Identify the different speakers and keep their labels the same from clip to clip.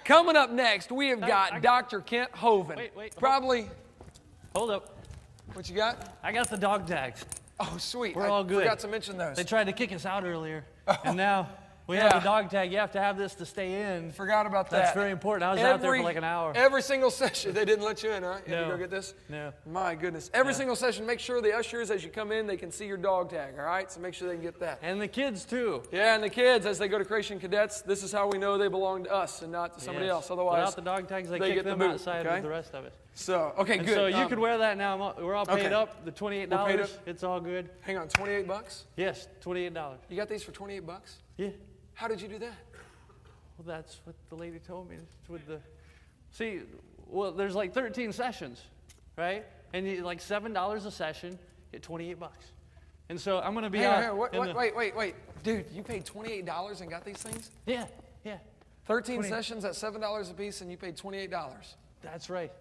Speaker 1: coming up next, we have got Dr. Kent Hovind.
Speaker 2: Wait.
Speaker 1: Probably.
Speaker 2: Hold up.
Speaker 1: What you got?
Speaker 2: I got the dog tags.
Speaker 1: Oh, sweet.
Speaker 2: We're all good.
Speaker 1: I forgot to mention those.
Speaker 2: They tried to kick us out earlier, and now we have the dog tag. You have to have this to stay in.
Speaker 1: Forgot about that.
Speaker 2: That's very important. I was out there for like an hour.
Speaker 1: Every single session, they didn't let you in, huh? You had to
Speaker 2: No.
Speaker 1: go get this?
Speaker 2: No.
Speaker 1: My goodness. Every single session, make sure the ushers, as you come in, they can see your dog tag, all right? So make sure they can get that.
Speaker 2: And the kids, too.
Speaker 1: Yeah, and the kids, as they go to Creation Cadets, this is how we know they belong to us and not to somebody else. Otherwise,
Speaker 2: without the dog tags, they
Speaker 1: kick
Speaker 2: kick them
Speaker 1: the boot,
Speaker 2: outside with the rest of it.
Speaker 1: So, okay,
Speaker 2: And
Speaker 1: good.
Speaker 2: so you could wear that now. We're all paid
Speaker 1: okay.
Speaker 2: up. The $28.
Speaker 1: We're paid up.
Speaker 2: It's all good.
Speaker 1: Hang on, $28?
Speaker 2: Yes, $28.
Speaker 1: You got these for $28?
Speaker 2: Yeah.
Speaker 1: How did you do that?
Speaker 2: Well, that's what the lady told me. It's with the, see, well, there's like 13 sessions, right? And you, like $7 a session, get $28. And so I'm going to be
Speaker 1: Wait. Dude, you paid $28 and got these things?
Speaker 2: Yeah.
Speaker 1: 13 sessions at $7 a piece, and you paid $28.
Speaker 2: That's right.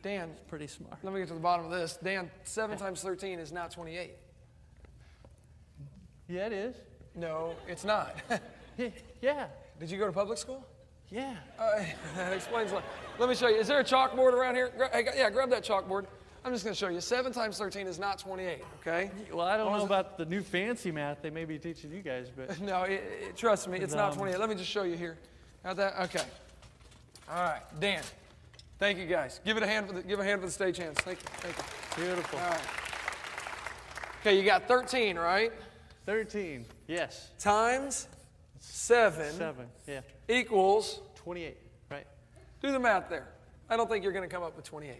Speaker 1: Dan,
Speaker 2: It's pretty smart.
Speaker 1: let me get to the bottom of this. Dan, 7 times 13 is now 28.
Speaker 2: Yeah, it is.
Speaker 1: No, it's not.
Speaker 2: Yeah.
Speaker 1: Did you go to public school?
Speaker 2: Yeah.
Speaker 1: That explains a lot. Let me show you. Is there a chalkboard around here? Grab that chalkboard. I'm just going to show you. 7 times 13 is not 28, okay?
Speaker 2: Well, I don't know about the new fancy math they may be teaching you guys, but.
Speaker 1: No, trust me, it's not 28. Let me just show you here. Got that? Okay. All right, Dan. Thank you, guys. Give a hand for the stagehands. Thank you.
Speaker 2: Beautiful.
Speaker 1: All right. Okay, you got 13, right?
Speaker 2: 13, yes.
Speaker 1: Times 7.
Speaker 2: 7, yeah.
Speaker 1: Equals
Speaker 2: 28, right?
Speaker 1: Do the math there. I don't think you're going to come up with 28.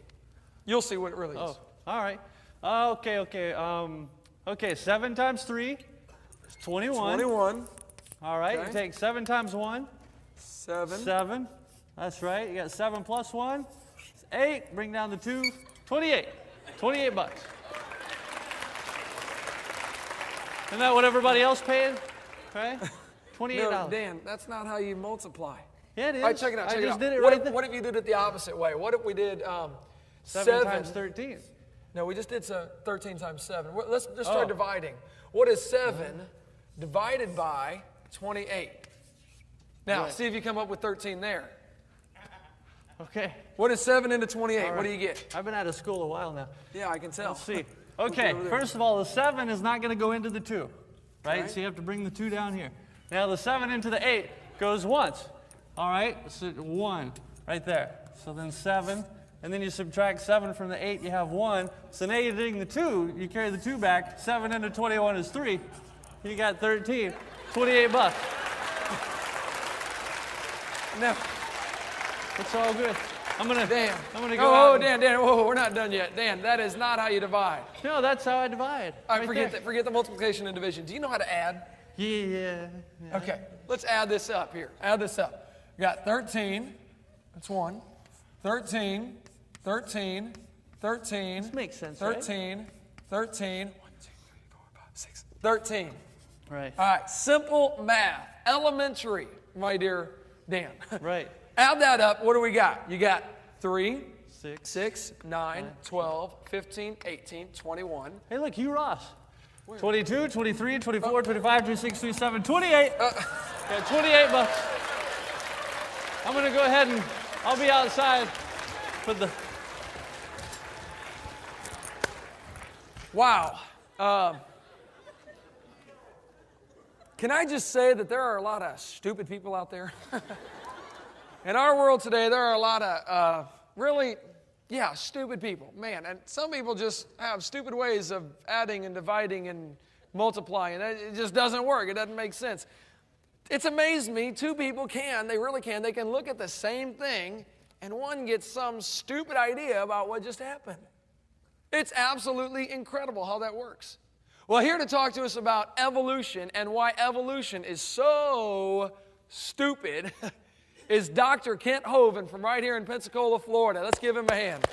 Speaker 1: You'll see what it really is.
Speaker 2: Oh, all right. Okay, 7 times 3 is 21.
Speaker 1: 21.
Speaker 2: All right,
Speaker 1: Okay.
Speaker 2: you take 7 times 1.
Speaker 1: 7.
Speaker 2: 7. That's right. You got 7 plus 1. It's 8. Bring down the 2. 28. $28. Isn't that what everybody else paid? Right? $28.
Speaker 1: No, Dan, that's not how you multiply.
Speaker 2: Yeah, it is.
Speaker 1: All right, check it out.
Speaker 2: I just did it
Speaker 1: what
Speaker 2: right
Speaker 1: if, what if you did it the opposite way? What if we did
Speaker 2: 7 times 13.
Speaker 1: No, we just did 13 times 7. Let's just try dividing. What is 7 divided by 28? Now, see if you come up with 13 there.
Speaker 2: Okay.
Speaker 1: What is 7 into 28?
Speaker 2: Right.
Speaker 1: What do you get?
Speaker 2: I've been out of school a while now.
Speaker 1: Yeah, I can tell.
Speaker 2: Let's see. Okay, first of all, the 7 is not going to go into the 2, right? So you have to bring the 2 down here. Now, the 7 into the 8 goes once. All right, so 1 right there. So then 7, and then you subtract 7 from the 8, you have 1. So now you're doing the 2, you carry the 2 back. 7 into 21 is 3. You got 13, $28.
Speaker 1: No.
Speaker 2: It's all good. I'm gonna go.
Speaker 1: Dan. Whoa, we're not done yet. Dan, that is not how you divide.
Speaker 2: No, that's how I divide.
Speaker 1: All right, forget the multiplication and division. Do you know how to add?
Speaker 2: Yeah.
Speaker 1: Okay, let's add this up here. Add this up. We got 13. That's 1. 13. 13. 13.
Speaker 2: This makes sense,
Speaker 1: 13.
Speaker 2: right?
Speaker 1: 13. 1, 2, 3, 4, 5, 6. 13.
Speaker 2: Right.
Speaker 1: All right, simple math. Elementary, my dear Dan.
Speaker 2: Right.
Speaker 1: Add that up. What do we got? You got 3,
Speaker 2: 6,
Speaker 1: 9, 12, 15, 18, 21.
Speaker 2: Hey, look, Hugh Ross. 22, 23, 24, 25, 26, 27, 28. Yeah, $28. I'm going to go ahead and I'll be outside for the...
Speaker 1: Wow. Can I just say that there are a lot of stupid people out there? In our world today, there are a lot of really, stupid people. Man, and some people just have stupid ways of adding and dividing and multiplying. It just doesn't work. It doesn't make sense. It's amazed me. 2 people they really can. They can look at the same thing, and one gets some stupid idea about what just happened. It's absolutely incredible how that works. Well, here to talk to us about evolution and why evolution is so stupid is Dr. Kent Hovind from right here in Pensacola, Florida. Let's give him a hand.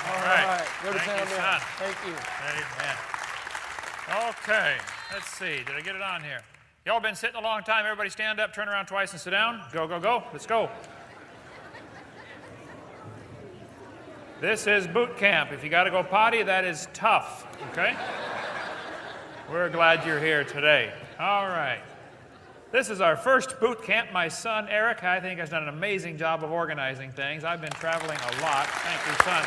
Speaker 3: All right.
Speaker 1: Go to town now. Thank you.
Speaker 3: Amen. Okay, let's see. Did I get it on here? Y'all been sitting a long time. Everybody stand up, turn around twice, and sit down. Go, go, go. Let's go. This is boot camp. If you got to go potty, that is tough, okay? We're glad you're here today. All right. This is our first boot camp. My son, Eric, I think has done an amazing job of organizing things. I've been traveling a lot. Thank you, son.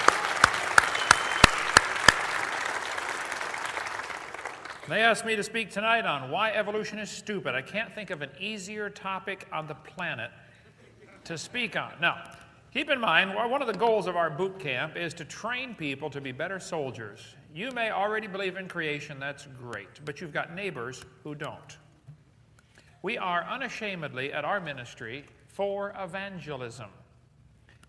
Speaker 3: They asked me to speak tonight on why evolution is stupid. I can't think of an easier topic on the planet to speak on. Now, keep in mind, one of the goals of our boot camp is to train people to be better soldiers. You may already believe in creation, that's great, but you've got neighbors who don't. We are unashamedly at our ministry for evangelism.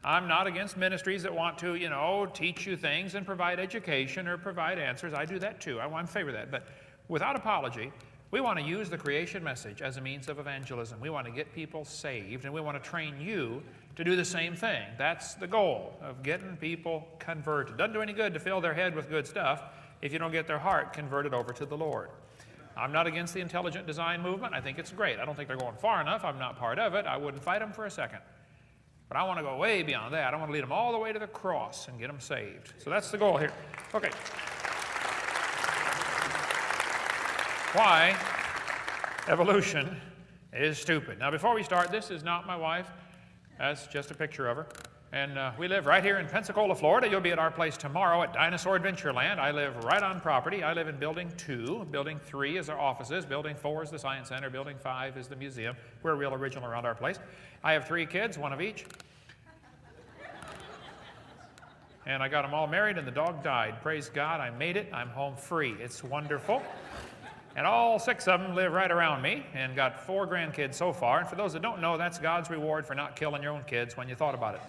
Speaker 3: I'm not against ministries that want to, teach you things and provide education or provide answers. I do that too. I'm in favor of that. But without apology, we want to use the creation message as a means of evangelism. We want to get people saved, and we want to train you to do the same thing. That's the goal of getting people converted. Doesn't do any good to fill their head with good stuff if you don't get their heart converted over to the Lord. I'm not against the intelligent design movement. I think it's great. I don't think they're going far enough. I'm not part of it. I wouldn't fight them for a second. But I want to go way beyond that. I want to lead them all the way to the cross and get them saved. So that's the goal here. Okay. Why evolution is stupid. Now, before we start, this is not my wife. That's just a picture of her. And we live right here in Pensacola, Florida. You'll be at our place tomorrow at Dinosaur Adventureland. I live right on property. I live in Building 2. Building 3 is our offices. Building 4 is the Science Center. Building 5 is the museum. We're real original around our place. I have 3 kids, one of each. And I got them all married, and the dog died. Praise God, I made it. I'm home free. It's wonderful. And all 6 of them live right around me, and got 4 grandkids so far. And for those that don't know, that's God's reward for not killing your own kids when you thought about it.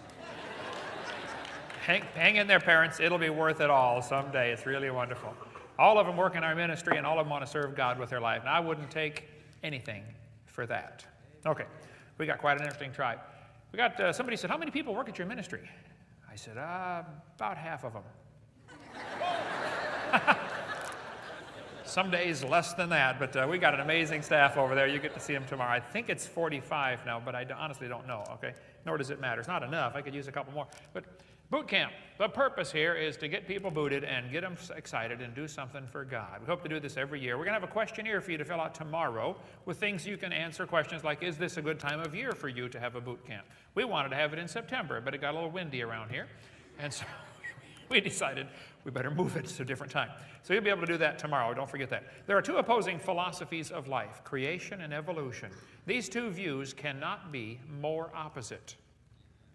Speaker 3: Hang in there, parents. It'll be worth it all someday. It's really wonderful. All of them work in our ministry, and all of them want to serve God with their life. And I wouldn't take anything for that. Okay, we got quite an interesting tribe. We got somebody said, "How many people work at your ministry?" I said, "About half of them." Some days less than that, but we got an amazing staff over there. You get to see them tomorrow. I think it's 45 now, but I honestly don't know, okay? Nor does it matter. It's not enough. I could use a couple more. But boot camp, the purpose here is to get people booted and get them excited and do something for God. We hope to do this every year. We're going to have a questionnaire for you to fill out tomorrow with things you can answer, questions like, is this a good time of year for you to have a boot camp? We wanted to have it in September, but it got a little windy around here, and so we decided we better move it to a different time. So you'll be able to do that tomorrow. Don't forget that. There are 2 opposing philosophies of life, creation and evolution. These 2 views cannot be more opposite.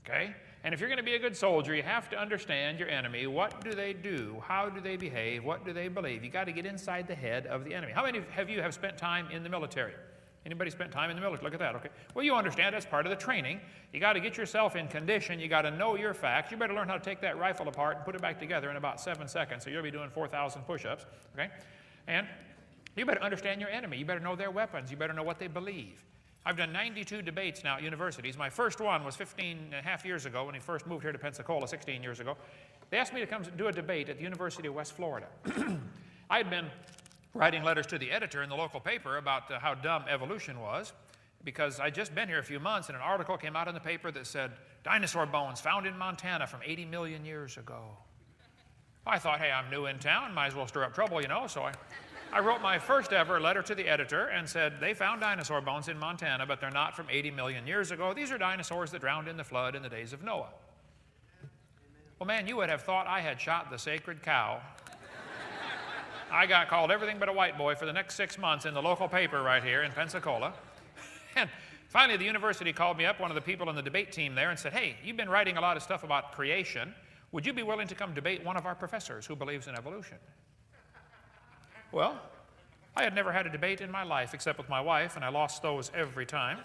Speaker 3: Okay? And if you're going to be a good soldier, you have to understand your enemy. What do they do? How do they behave? What do they believe? You got to get inside the head of the enemy. How many of you have spent time in the military? Anybody spent time in the military? Look at that, okay. Well, you understand that's part of the training. You got to get yourself in condition. You got to know your facts. You better learn how to take that rifle apart and put it back together in about 7 seconds. So you'll be doing 4,000 push-ups, okay? And you better understand your enemy. You better know their weapons. You better know what they believe. I've done 92 debates now at universities. My first one was 15 and a half years ago when he first moved here to Pensacola 16 years ago. They asked me to come do a debate at the University of West Florida. I had been writing letters to the editor in the local paper about how dumb evolution was, because I'd just been here a few months and an article came out in the paper that said, dinosaur bones found in Montana from 80 million years ago. I thought, hey, I'm new in town, might as well stir up trouble, so I wrote my first ever letter to the editor and said, they found dinosaur bones in Montana, but they're not from 80 million years ago. These are dinosaurs that drowned in the flood in the days of Noah. Well, man, you would have thought I had shot the sacred cow. I got called everything but a white boy for the next 6 months in the local paper right here in Pensacola. And finally, the university called me up, one of the people on the debate team there, and said, hey, you've been writing a lot of stuff about creation. Would you be willing to come debate one of our professors who believes in evolution? Well, I had never had a debate in my life except with my wife, and I lost those every time.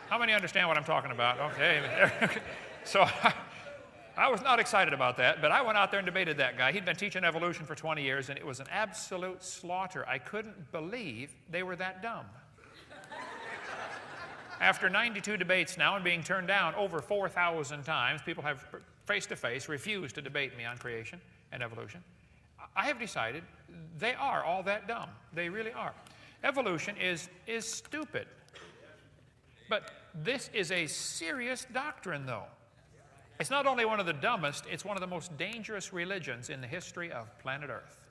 Speaker 3: How many understand what I'm talking about? Okay. So I was not excited about that, but I went out there and debated that guy. He'd been teaching evolution for 20 years, and it was an absolute slaughter. I couldn't believe they were that dumb. After 92 debates now and being turned down over 4,000 times, people have face-to-face refused to debate me on creation and evolution. I have decided they are all that dumb. They really are. Evolution is stupid. But this is a serious doctrine, though. It's not only one of the dumbest, it's one of the most dangerous religions in the history of planet Earth.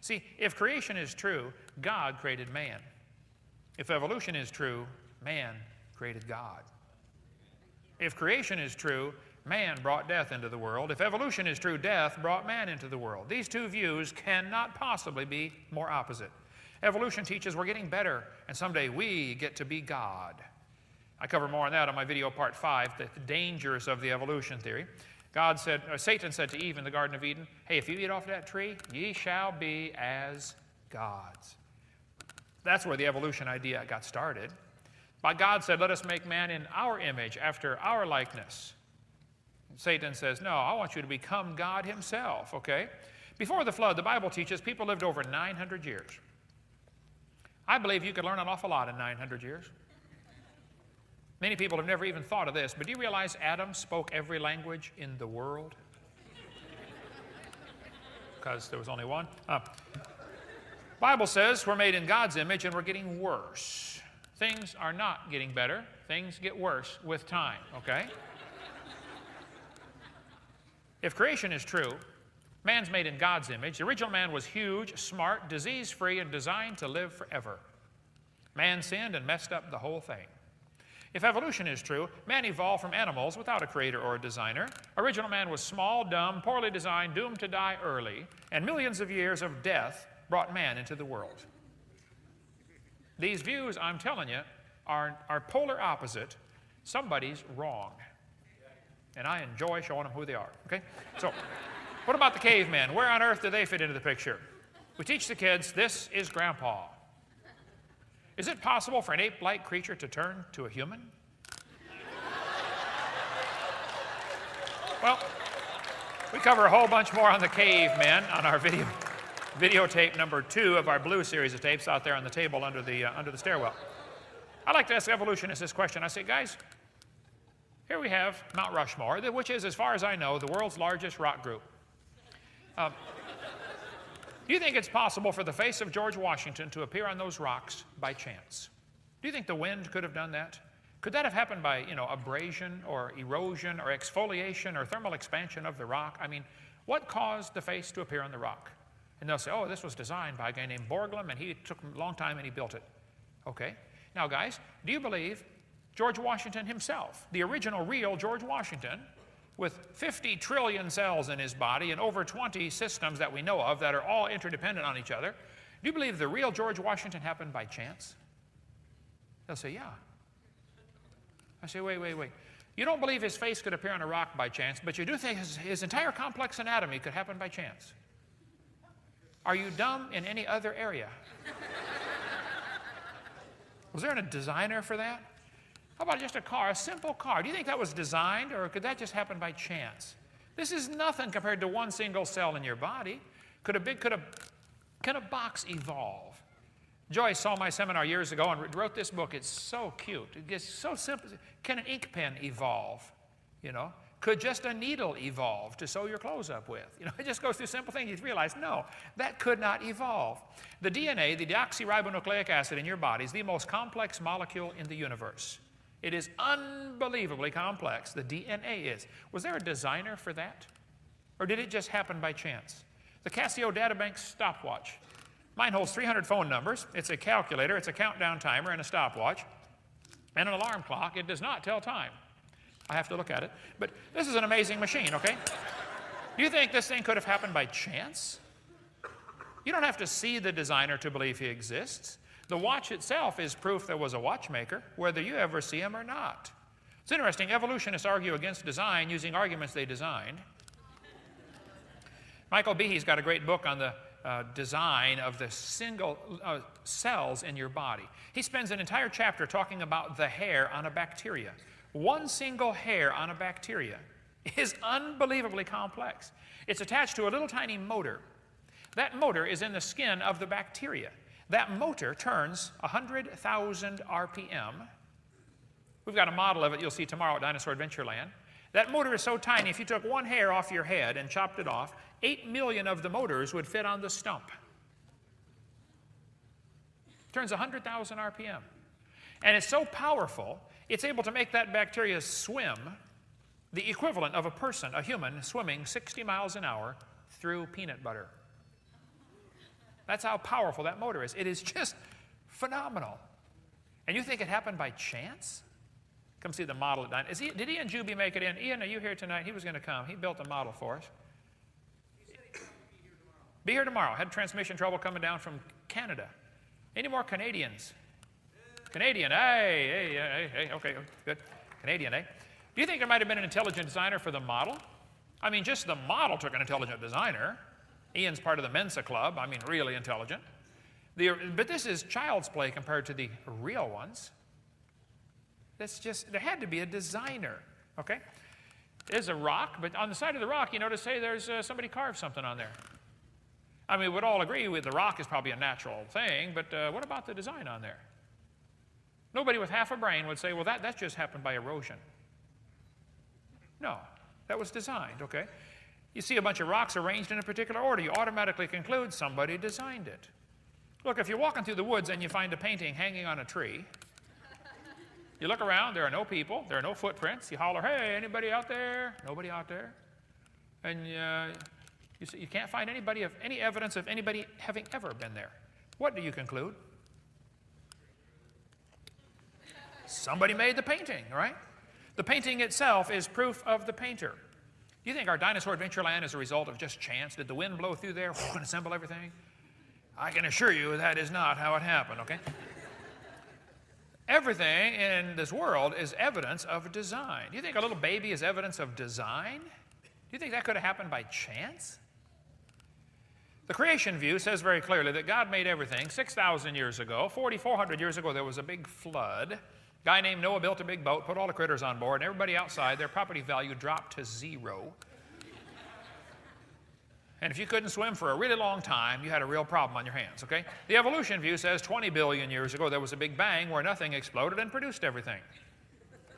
Speaker 3: See, if creation is true, God created man. If evolution is true, man created God. If creation is true, man brought death into the world. If evolution is true, death brought man into the world. These two views cannot possibly be more opposite. Evolution teaches we're getting better, and someday we get to be God. I cover more on that on my video part 5, the dangers of the evolution theory. Satan said to Eve in the Garden of Eden, hey, if you eat off that tree, ye shall be as gods. That's where the evolution idea got started. But God said, let us make man in our image, after our likeness. Satan says, no, I want you to become God himself, okay? Before the flood, the Bible teaches people lived over 900 years. I believe you could learn an awful lot in 900 years. Many people have never even thought of this, but do you realize Adam spoke every language in the world? Because there was only one. Bible says we're made in God's image and we're getting worse. Things are not getting better. Things get worse with time, okay? If creation is true, man's made in God's image. The original man was huge, smart, disease-free, and designed to live forever. Man sinned and messed up the whole thing. If evolution is true, man evolved from animals without a creator or a designer. Original man was small, dumb, poorly designed, doomed to die early, and millions of years of death brought man into the world. These views, I'm telling you, are polar opposite. Somebody's wrong. And I enjoy showing them who they are, okay? So, what about the cavemen? Where on earth do they fit into the picture? We teach the kids, this is Grandpa. Is it possible for an ape-like creature to turn to a human? Well, we cover a whole bunch more on the cavemen on our videotape number 2 of our blue series of tapes out there on the table under the stairwell. I like to ask evolutionists this question. I say, guys, here we have Mount Rushmore, which is, as far as I know, the world's largest rock group. Do you think it's possible for the face of George Washington to appear on those rocks by chance? Do you think the wind could have done that? Could that have happened by, abrasion or erosion or exfoliation or thermal expansion of the rock? I mean, what caused the face to appear on the rock? And they'll say, oh, this was designed by a guy named Borglum, and he took a long time and he built it. Okay. Now, guys, do you believe George Washington himself, the original real George Washington, with 50 trillion cells in his body and over 20 systems that we know of that are all interdependent on each other, do you believe the real George Washington happened by chance? They'll say, yeah. I say, wait. You don't believe his face could appear on a rock by chance, but you do think his entire complex anatomy could happen by chance. Are you dumb in any other area? Was there a designer for that? How about just a car, a simple car? Do you think that was designed, or could that just happen by chance? This is nothing compared to one single cell in your body. Can a box evolve? Joyce saw my seminar years ago and wrote this book. It's so cute. It's so simple. Can an ink pen evolve? Could just a needle evolve to sew your clothes up with? It just goes through simple things. You realize, no, that could not evolve. The DNA, the deoxyribonucleic acid in your body, is the most complex molecule in the universe. It is unbelievably complex. The DNA is. Was there a designer for that? Or did it just happen by chance? The Casio Databank stopwatch. Mine holds 300 phone numbers. It's a calculator, it's a countdown timer, and a stopwatch, and an alarm clock. It does not tell time. I have to look at it. But this is an amazing machine, okay? Do you think this thing could have happened by chance? You don't have to see the designer to believe he exists. The watch itself is proof there was a watchmaker, whether you ever see him or not. It's interesting. Evolutionists argue against design using arguments they designed. Michael Behe's got a great book on the design of the single cells in your body. He spends an entire chapter talking about the hair on a bacteria. One single hair on a bacteria is unbelievably complex. It's attached to a little tiny motor. That motor is in the skin of the bacteria. That motor turns 100,000 RPM. We've got a model of it you'll see tomorrow at Dinosaur Adventureland. That motor is so tiny, if you took one hair off your head and chopped it off, 8 million of the motors would fit on the stump. Turns 100,000 RPM. And it's so powerful, it's able to make that bacteria swim the equivalent of a person, a human, swimming 60 miles an hour through peanut butter. That's how powerful that motor is. It is just phenomenal. And you think it happened by chance? Come see the model at 9. Did Ian Juby make it in? Ian, are you here tonight? He was going to come. He built a model for us.
Speaker 4: He said he's going to be here tomorrow.
Speaker 3: Be here tomorrow. Had transmission trouble coming down from Canada. Any more Canadians? Canadian, hey, okay, good. Canadian, eh? Do you think there might have been an intelligent designer for the model? I mean, just the model took an intelligent designer. Ian's part of the Mensa Club. I mean, really intelligent. But this is child's play compared to the real ones. There had to be a designer, okay? There's a rock, but on the side of the rock, you notice, hey, there's somebody carved something on there. I mean, we'd all agree with the rock is probably a natural thing, but what about the design on there? Nobody with half a brain would say, well, that just happened by erosion. No, that was designed, okay? You see a bunch of rocks arranged in a particular order, you automatically conclude somebody designed it. Look, if you're walking through the woods and you find a painting hanging on a tree, you look around, there are no people, there are no footprints. You holler, hey, anybody out there? Nobody out there. And you can't find any evidence of anybody having ever been there. What do you conclude? Somebody made the painting, right? The painting itself is proof of the painter. Do you think our dinosaur Adventureland is a result of just chance? Did the wind blow through there and assemble everything? I can assure you that is not how it happened, okay? Everything in this world is evidence of design. Do you think a little baby is evidence of design? Do you think that could have happened by chance? The creation view says very clearly that God made everything 6,000 years ago. 4,400 years ago, there was a big flood. A guy named Noah built a big boat, put all the critters on board, and everybody outside, their property value dropped to 0. And if you couldn't swim for a really long time, you had a real problem on your hands, okay? The evolution view says 20 billion years ago, there was a big bang where nothing exploded and produced everything.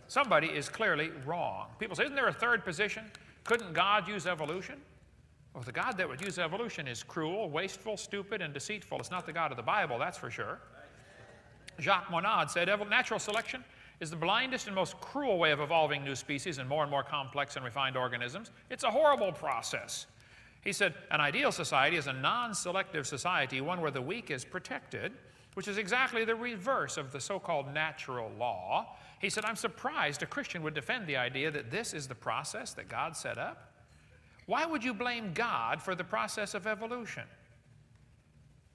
Speaker 3: Somebody is clearly wrong. People say, isn't there a third position? Couldn't God use evolution? Well, the God that would use evolution is cruel, wasteful, stupid, and deceitful. It's not the God of the Bible, that's for sure. Jacques Monod said, natural selection is the blindest and most cruel way of evolving new species and more complex and refined organisms. It's a horrible process. He said, an ideal society is a non-selective society, one where the weak is protected, which is exactly the reverse of the so-called natural law. He said, I'm surprised a Christian would defend the idea that this is the process that God set up. Why would you blame God for the process of evolution?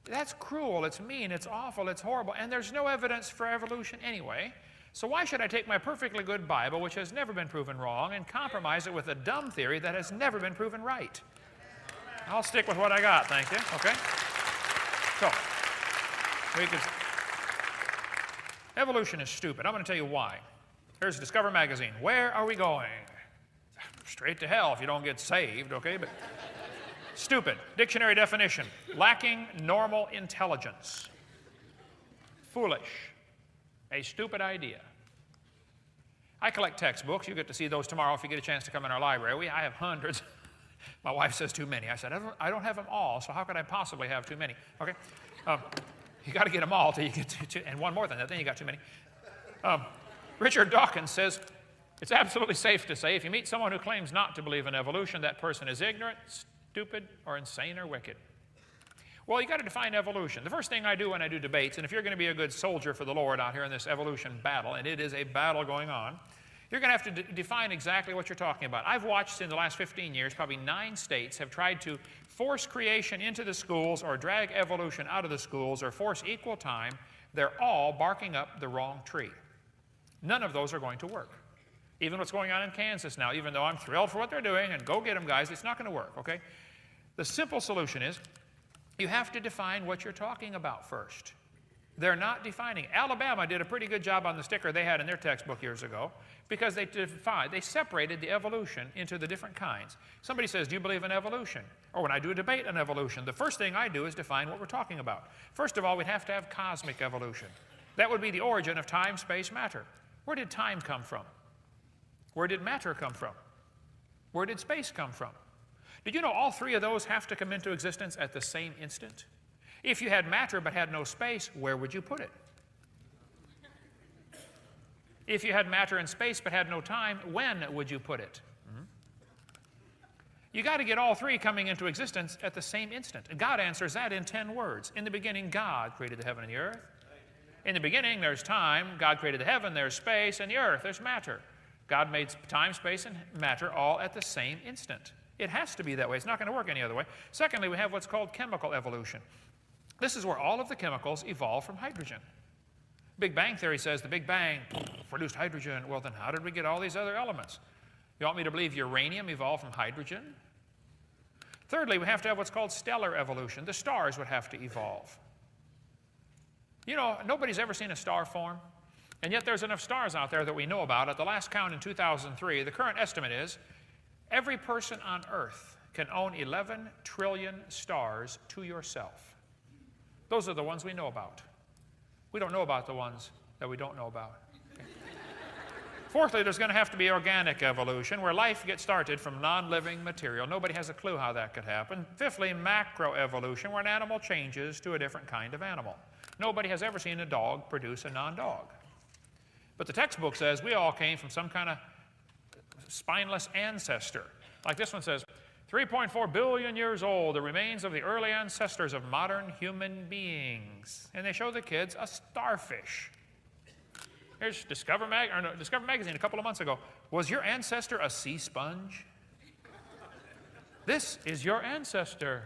Speaker 3: That's cruel, it's mean, it's awful, it's horrible, and there's no evidence for evolution anyway. So why should I take my perfectly good Bible, which has never been proven wrong, and compromise it with a dumb theory that has never been proven right? I'll stick with what I got, thank you, okay? So, evolution is stupid. I'm going to tell you why. Here's Discover magazine. Where are we going? Straight to hell if you don't get saved, okay? But stupid. Dictionary definition. Lacking normal intelligence. Foolish. A stupid idea. I collect textbooks. You get to see those tomorrow if you get a chance to come in our library. I have hundreds. My wife says too many. I said, I don't have them all, so how could I possibly have too many? Okay? You got to get them all till you get to, and one more than that, then you got too many. Richard Dawkins says, it's absolutely safe to say if you meet someone who claims not to believe in evolution, that person is ignorant, stupid, or insane or wicked. Well, you got to define evolution. The first thing I do when I do debates, and if you're going to be a good soldier for the Lord out here in this evolution battle, and it is a battle going on, you're going to have to define exactly what you're talking about. I've watched in the last 15 years, probably 9 states have tried to force creation into the schools or drag evolution out of the schools or force equal time. They're all barking up the wrong tree. None of those are going to work. Even what's going on in Kansas now, even though I'm thrilled for what they're doing, and go get them, guys, it's not going to work, okay? The simple solution is you have to define what you're talking about first. They're not defining. Alabama did a pretty good job on the sticker they had in their textbook years ago because they separated the evolution into the different kinds. Somebody says, do you believe in evolution? Or when I do a debate on evolution, the first thing I do is define what we're talking about. First of all, we'd have to have cosmic evolution. That would be the origin of time, space, matter. Where did time come from? Where did matter come from? Where did space come from? Did you know all 3 of those have to come into existence at the same instant? If you had matter but had no space, where would you put it? If you had matter in space but had no time, when would you put it? You got to get all three coming into existence at the same instant. And God answers that in 10 words. In the beginning, God created the heaven and the earth. In the beginning, there's time. God created the heaven, there's space, and the earth, there's matter. God made time, space, and matter all at the same instant. It has to be that way. It's not going to work any other way. Secondly, we have what's called chemical evolution. This is where all of the chemicals evolve from hydrogen. Big Bang theory says the Big Bang produced hydrogen. Well, then how did we get all these other elements? You want me to believe uranium evolved from hydrogen? Thirdly, we have to have what's called stellar evolution. The stars would have to evolve. You know, nobody's ever seen a star form, and yet there's enough stars out there that we know about. At the last count in 2003, the current estimate is every person on Earth can own 11 trillion stars to yourself. Those are the ones we know about. We don't know about the ones that we don't know about. Okay. Fourthly, there's going to have to be organic evolution, where life gets started from non-living material. Nobody has a clue how that could happen. Fifthly, macroevolution, where an animal changes to a different kind of animal. Nobody has ever seen a dog produce a non-dog. But the textbook says we all came from some kind of spineless ancestor. Like this one says, 3.4 billion years old, the remains of the early ancestors of modern human beings. And they show the kids a starfish. Here's Discover Magazine a couple of months ago. Was your ancestor a sea sponge? This is your ancestor.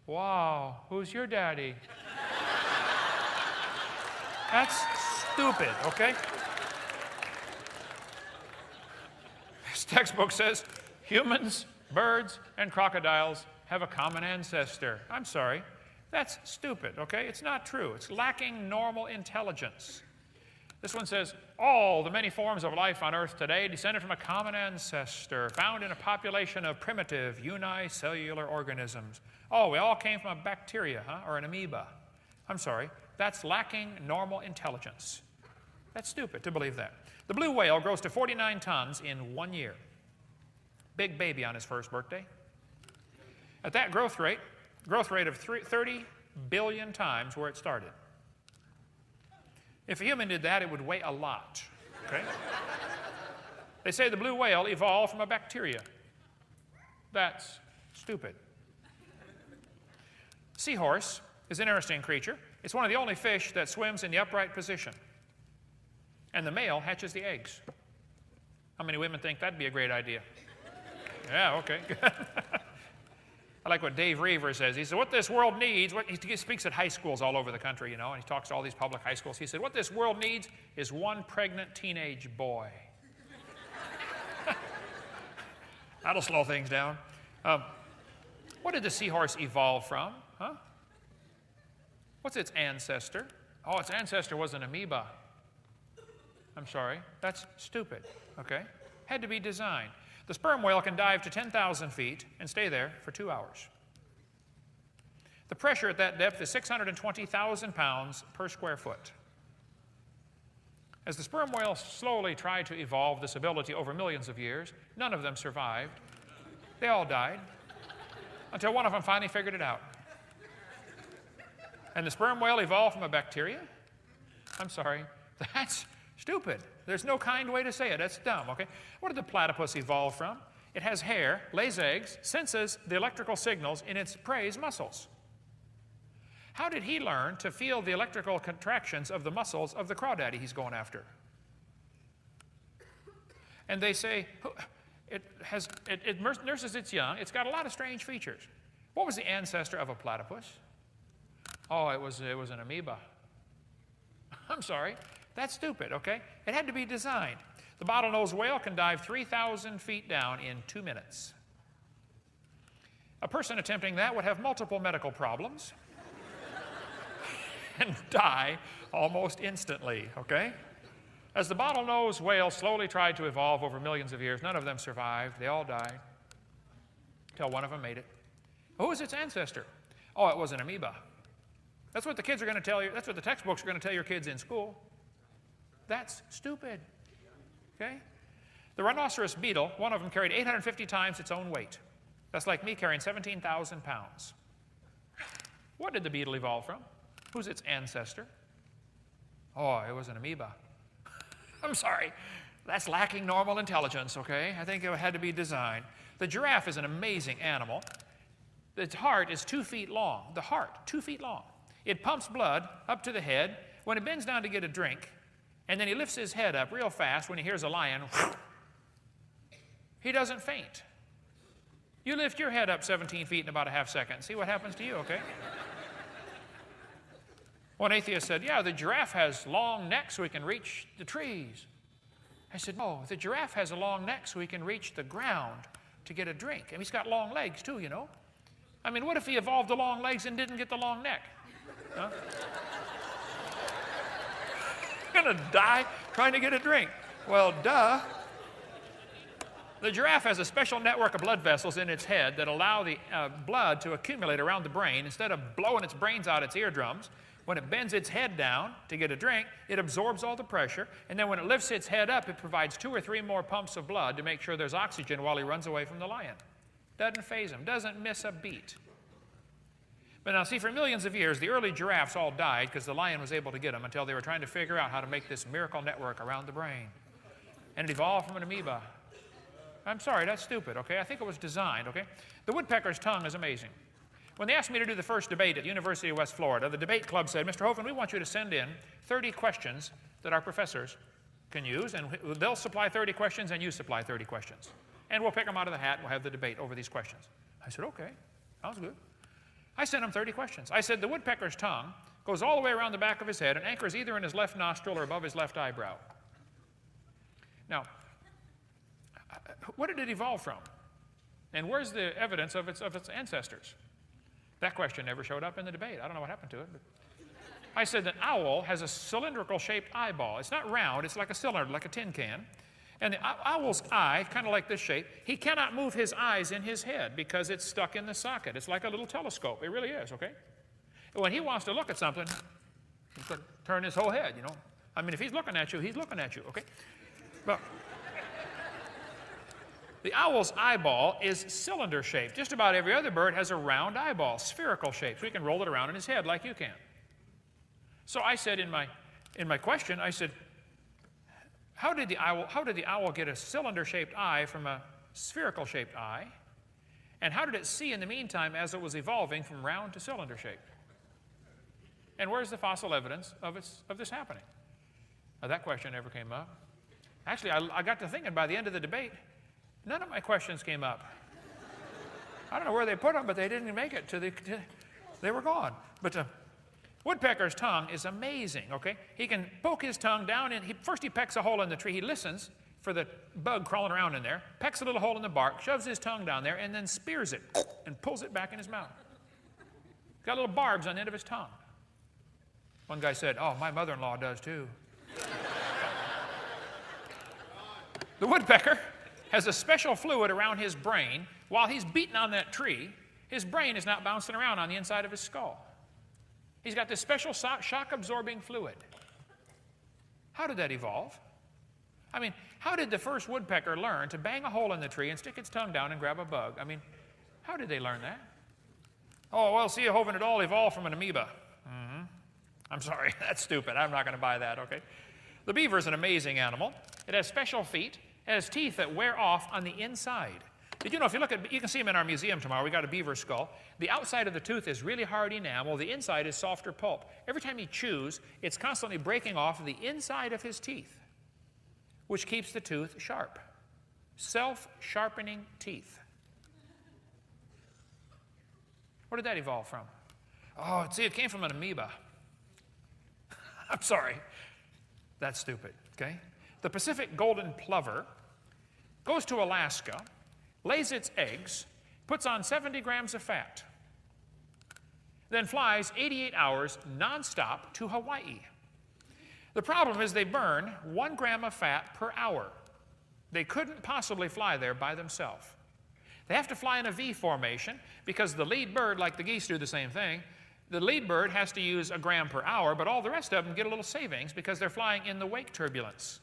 Speaker 3: Wow, who's your daddy? That's stupid, okay? This textbook says humans, birds, and crocodiles have a common ancestor. I'm sorry, that's stupid, okay? It's not true. It's lacking normal intelligence. This one says, all the many forms of life on Earth today descended from a common ancestor found in a population of primitive unicellular organisms. Oh, we all came from a bacteria, huh? Or an amoeba. I'm sorry, that's lacking normal intelligence. That's stupid to believe that. The blue whale grows to 49 tons in 1 year. Big baby on his first birthday. At that growth rate of 30 billion times where it started. If a human did that, it would weigh a lot, okay? They say the blue whale evolved from a bacteria. That's stupid. Seahorse is an interesting creature. It's one of the only fish that swims in the upright position. And the male hatches the eggs. How many women think that'd be a great idea? Yeah, okay, good. I like what Dave Reaver says. He said, what this world needs, he speaks at high schools all over the country, you know, and he talks to all these public high schools. He said, what this world needs is one pregnant teenage boy. That'll slow things down. What did the seahorse evolve from? Huh? What's its ancestor? Oh, its ancestor was an amoeba. I'm sorry, that's stupid, okay? Had to be designed. The sperm whale can dive to 10,000 feet and stay there for 2 hours. The pressure at that depth is 620,000 pounds per square foot. As the sperm whale slowly tried to evolve this ability over millions of years, none of them survived. They all died until one of them finally figured it out. And the sperm whale evolved from a bacteria? I'm sorry, that's stupid. There's no kind way to say it. That's dumb, okay? What did the platypus evolve from? It has hair, lays eggs, senses the electrical signals in its prey's muscles. How did he learn to feel the electrical contractions of the muscles of the crawdaddy he's going after? And they say it nurses its young. It's got a lot of strange features. What was the ancestor of a platypus? Oh, it was an amoeba. I'm sorry. That's stupid, okay? It had to be designed. The bottlenose whale can dive 3,000 feet down in 2 minutes. A person attempting that would have multiple medical problems and die almost instantly, okay? As the bottlenose whale slowly tried to evolve over millions of years, none of them survived. They all died until one of them made it. Who was its ancestor? Oh, it was an amoeba. That's what the kids are going to tell you. That's what the textbooks are going to tell your kids in school. That's stupid, okay? The rhinoceros beetle, one of them carried 850 times its own weight. That's like me carrying 17,000 pounds. What did the beetle evolve from? Who's its ancestor? Oh, it was an amoeba. I'm sorry. That's lacking normal intelligence, okay? I think it had to be designed. The giraffe is an amazing animal. Its heart is 2 feet long. The heart, 2 feet long. It pumps blood up to the head. When it bends down to get a drink, and then he lifts his head up real fast when he hears a lion, he doesn't faint. You lift your head up 17 feet in about a half second. See what happens to you, okay? One atheist said, yeah, the giraffe has long neck so he can reach the trees. I said, no, the giraffe has a long neck so he can reach the ground to get a drink. And he's got long legs too, you know. I mean, what if he evolved the long legs and didn't get the long neck? Huh? Gonna die trying to get a drink. Well, duh. The giraffe has a special network of blood vessels in its head that allow the blood to accumulate around the brain. Instead of blowing its brains out its eardrums, when it bends its head down to get a drink, it absorbs all the pressure, and then when it lifts its head up, it provides 2 or 3 more pumps of blood to make sure there's oxygen while he runs away from the lion. Doesn't faze him, doesn't miss a beat. But now, see, for millions of years, the early giraffes all died because the lion was able to get them until they were trying to figure out how to make this miracle network around the brain. And it evolved from an amoeba. I'm sorry, that's stupid, okay? I think it was designed, okay? The woodpecker's tongue is amazing. When they asked me to do the first debate at the University of West Florida, the debate club said, Mr. Hovind, we want you to send in 30 questions that our professors can use, and they'll supply 30 questions and you supply 30 questions. And we'll pick them out of the hat and we'll have the debate over these questions. I said, okay, sounds good. I sent him 30 questions. I said, the woodpecker's tongue goes all the way around the back of his head and anchors either in his left nostril or above his left eyebrow. Now, what did it evolve from? And where's the evidence of its ancestors? That question never showed up in the debate. I don't know what happened to it. But I said that an owl has a cylindrical shaped eyeball. It's not round, it's like a cylinder, like a tin can. And the owl's eye, kind of like this shape, he cannot move his eyes in his head because it's stuck in the socket. It's like a little telescope. It really is, okay? When he wants to look at something, he's got to turn his whole head, you know. I mean, if he's looking at you, he's looking at you, okay? But the owl's eyeball is cylinder shaped. Just about every other bird has a round eyeball, spherical shape, so he can roll it around in his head like you can. So I said in my question, I said, how did the owl get a cylinder-shaped eye from a spherical-shaped eye? And how did it see in the meantime as it was evolving from round to cylinder-shaped? And where's the fossil evidence of this happening? Now, that question never came up. Actually, I got to thinking by the end of the debate, none of my questions came up. I don't know where they put them, but they didn't make it they were gone. But woodpecker's tongue is amazing, okay? He can poke his tongue down in, first he pecks a hole in the tree. He listens for the bug crawling around in there, pecks a little hole in the bark, shoves his tongue down there, and then spears it and pulls it back in his mouth. Got little barbs on the end of his tongue. One guy said, oh, my mother-in-law does too. The woodpecker has a special fluid around his brain. While he's beating on that tree, his brain is not bouncing around on the inside of his skull. He's got this special shock-absorbing fluid. How did that evolve? I mean, how did the first woodpecker learn to bang a hole in the tree and stick its tongue down and grab a bug? I mean, how did they learn that? Oh, well, see, Hovind, it all evolved from an amoeba. I'm sorry, that's stupid. I'm not going to buy that, okay? The beaver is an amazing animal. It has special feet. It has teeth that wear off on the inside. Did you know, if you look at, you can see them in our museum tomorrow. We got a beaver skull. The outside of the tooth is really hard enamel. The inside is softer pulp. Every time he chews, it's constantly breaking off the inside of his teeth, which keeps the tooth sharp. Self-sharpening teeth. Where did that evolve from? Oh, see, it came from an amoeba. I'm sorry. That's stupid, okay? The Pacific golden plover goes to Alaska, lays its eggs, puts on 70 grams of fat, then flies 88 hours nonstop to Hawaii. The problem is they burn 1 gram of fat per hour. They couldn't possibly fly there by themselves. They have to fly in a V formation because the lead bird, like the geese, do the same thing. The lead bird has to use 1 gram per hour, but all the rest of them get a little savings because they're flying in the wake turbulence.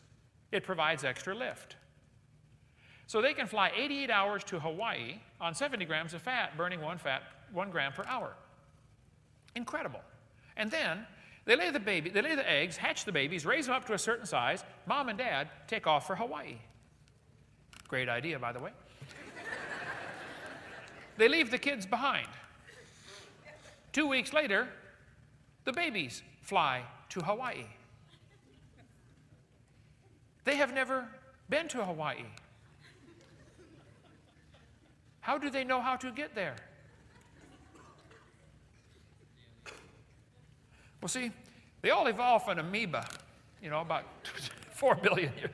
Speaker 3: It provides extra lift. So they can fly 88 hours to Hawaii on 70 grams of fat, burning 1 gram per hour. Incredible. And then They lay the eggs, hatch the babies, raise them up to a certain size. Mom and Dad take off for Hawaii. Great idea, by the way. They leave the kids behind. 2 weeks later, the babies fly to Hawaii. They have never been to Hawaii. How do they know how to get there? Well, see, they all evolved from amoeba, about 4 billion years.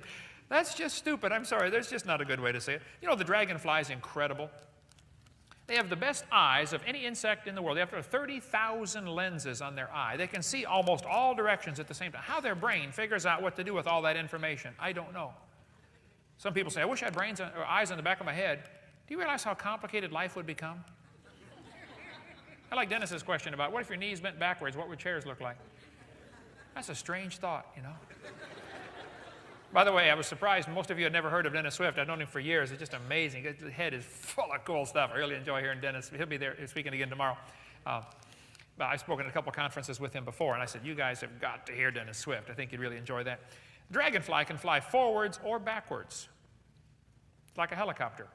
Speaker 3: That's just stupid. I'm sorry. There's just not a good way to say it. The dragonfly is incredible. They have the best eyes of any insect in the world. They have 30,000 lenses on their eye. They can see almost all directions at the same time. How their brain figures out what to do with all that information, I don't know. Some people say, I wish I had eyes on the back of my head. Do you realize how complicated life would become? I like Dennis's question about what if your knees bent backwards, what would chairs look like? That's a strange thought, By the way, I was surprised most of you had never heard of Dennis Swift. I've known him for years. It's just amazing. His head is full of cool stuff. I really enjoy hearing Dennis. He'll be there speaking again tomorrow. But I've spoken at a couple conferences with him before, and I said, you guys have got to hear Dennis Swift. I think you'd really enjoy that. Dragonfly can fly forwards or backwards. It's like a helicopter.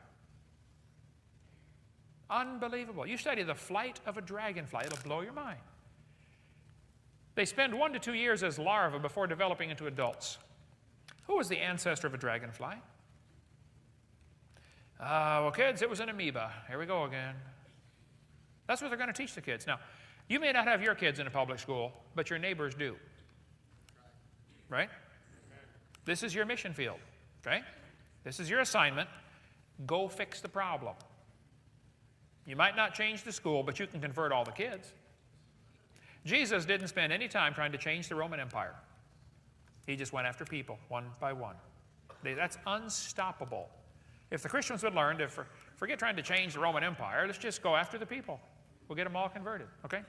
Speaker 3: Unbelievable. You study the flight of a dragonfly, it'll blow your mind. They spend 1 to 2 years as larvae before developing into adults. Who was the ancestor of a dragonfly? Well, kids, it was an amoeba. Here we go again. That's what they're going to teach the kids. Now, you may not have your kids in a public school, but your neighbors do. Right? This is your mission field. Okay? This is your assignment. Go fix the problem. You might not change the school, but you can convert all the kids. Jesus didn't spend any time trying to change the Roman Empire. He just went after people, one by one. That's unstoppable. If the Christians would learn to forget trying to change the Roman Empire, let's just go after the people. We'll get them all converted, okay?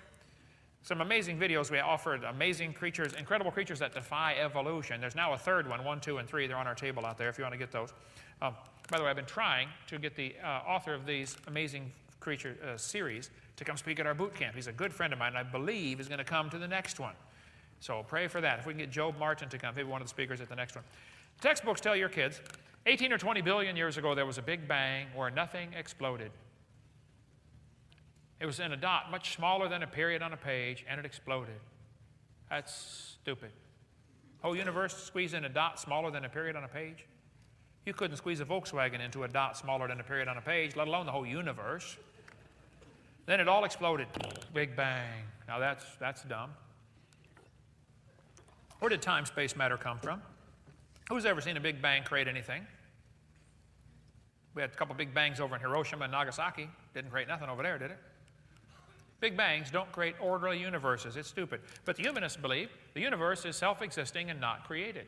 Speaker 3: Some amazing videos we offered, amazing creatures, incredible creatures that defy evolution. There's now a third one, 1, 2, and 3. They're on our table out there if you want to get those. By the way, I've been trying to get the author of these amazing creature series to come speak at our boot camp. He's a good friend of mine, and I believe is going to come to the next one. So pray for that. If we can get Job Martin to come, maybe one of the speakers at the next one. Textbooks tell your kids, 18 or 20 billion years ago, there was a big bang where nothing exploded. It was in a dot much smaller than a period on a page, and it exploded. That's stupid. Whole universe squeezed in a dot smaller than a period on a page? You couldn't squeeze a Volkswagen into a dot smaller than a period on a page, let alone the whole universe. Then it all exploded. Big bang. Now that's dumb. Where did time, space, matter come from? Who's ever seen a big bang create anything? We had a couple big bangs over in Hiroshima and Nagasaki. Didn't create nothing over there, did it? Big bangs don't create orderly universes. It's stupid. But the humanists believe the universe is self-existing and not created.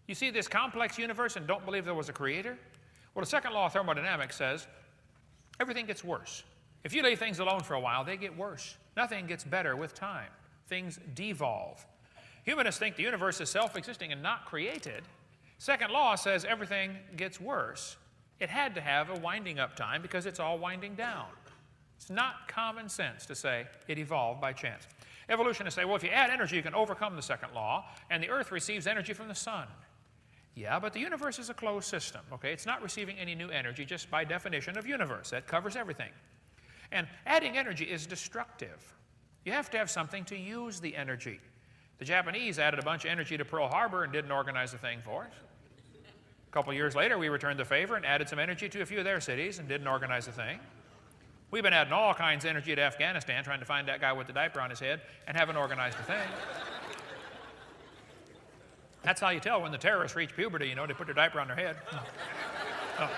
Speaker 3: You see this complex universe and don't believe there was a creator? Well, the second law of thermodynamics says everything gets worse. If you leave things alone for a while, they get worse. Nothing gets better with time. Things devolve. Humanists think the universe is self-existing and not created. Second law says everything gets worse. It had to have a winding up time because it's all winding down. It's not common sense to say it evolved by chance. Evolutionists say, well, if you add energy, you can overcome the second law, and the Earth receives energy from the sun. Yeah, but the universe is a closed system, okay? It's not receiving any new energy just by definition of universe. That covers everything. And adding energy is destructive. You have to have something to use the energy. The Japanese added a bunch of energy to Pearl Harbor and didn't organize the thing for us. A couple years later, we returned the favor and added some energy to a few of their cities and didn't organize the thing. We've been adding all kinds of energy to Afghanistan, trying to find that guy with the diaper on his head, and haven't organized a thing. That's how you tell when the terrorists reach puberty, you know, they put their diaper on their head. Oh.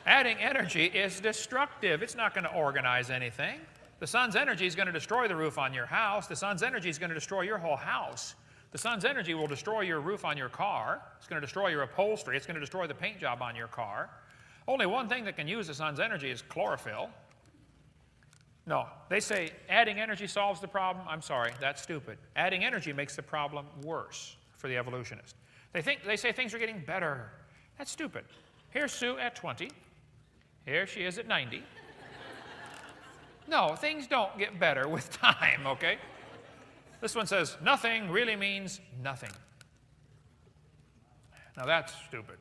Speaker 3: Adding energy is destructive. It's not going to organize anything. The sun's energy is going to destroy the roof on your house. The sun's energy is going to destroy your whole house. The sun's energy will destroy your roof on your car. It's going to destroy your upholstery. It's going to destroy the paint job on your car. Only one thing that can use the sun's energy is chlorophyll. No, they say adding energy solves the problem. I'm sorry, that's stupid. Adding energy makes the problem worse for the evolutionists. They say things are getting better. That's stupid. Here's Sue at 20. Here she is at 90. No, things don't get better with time, okay? This one says, nothing really means nothing. Now that's stupid.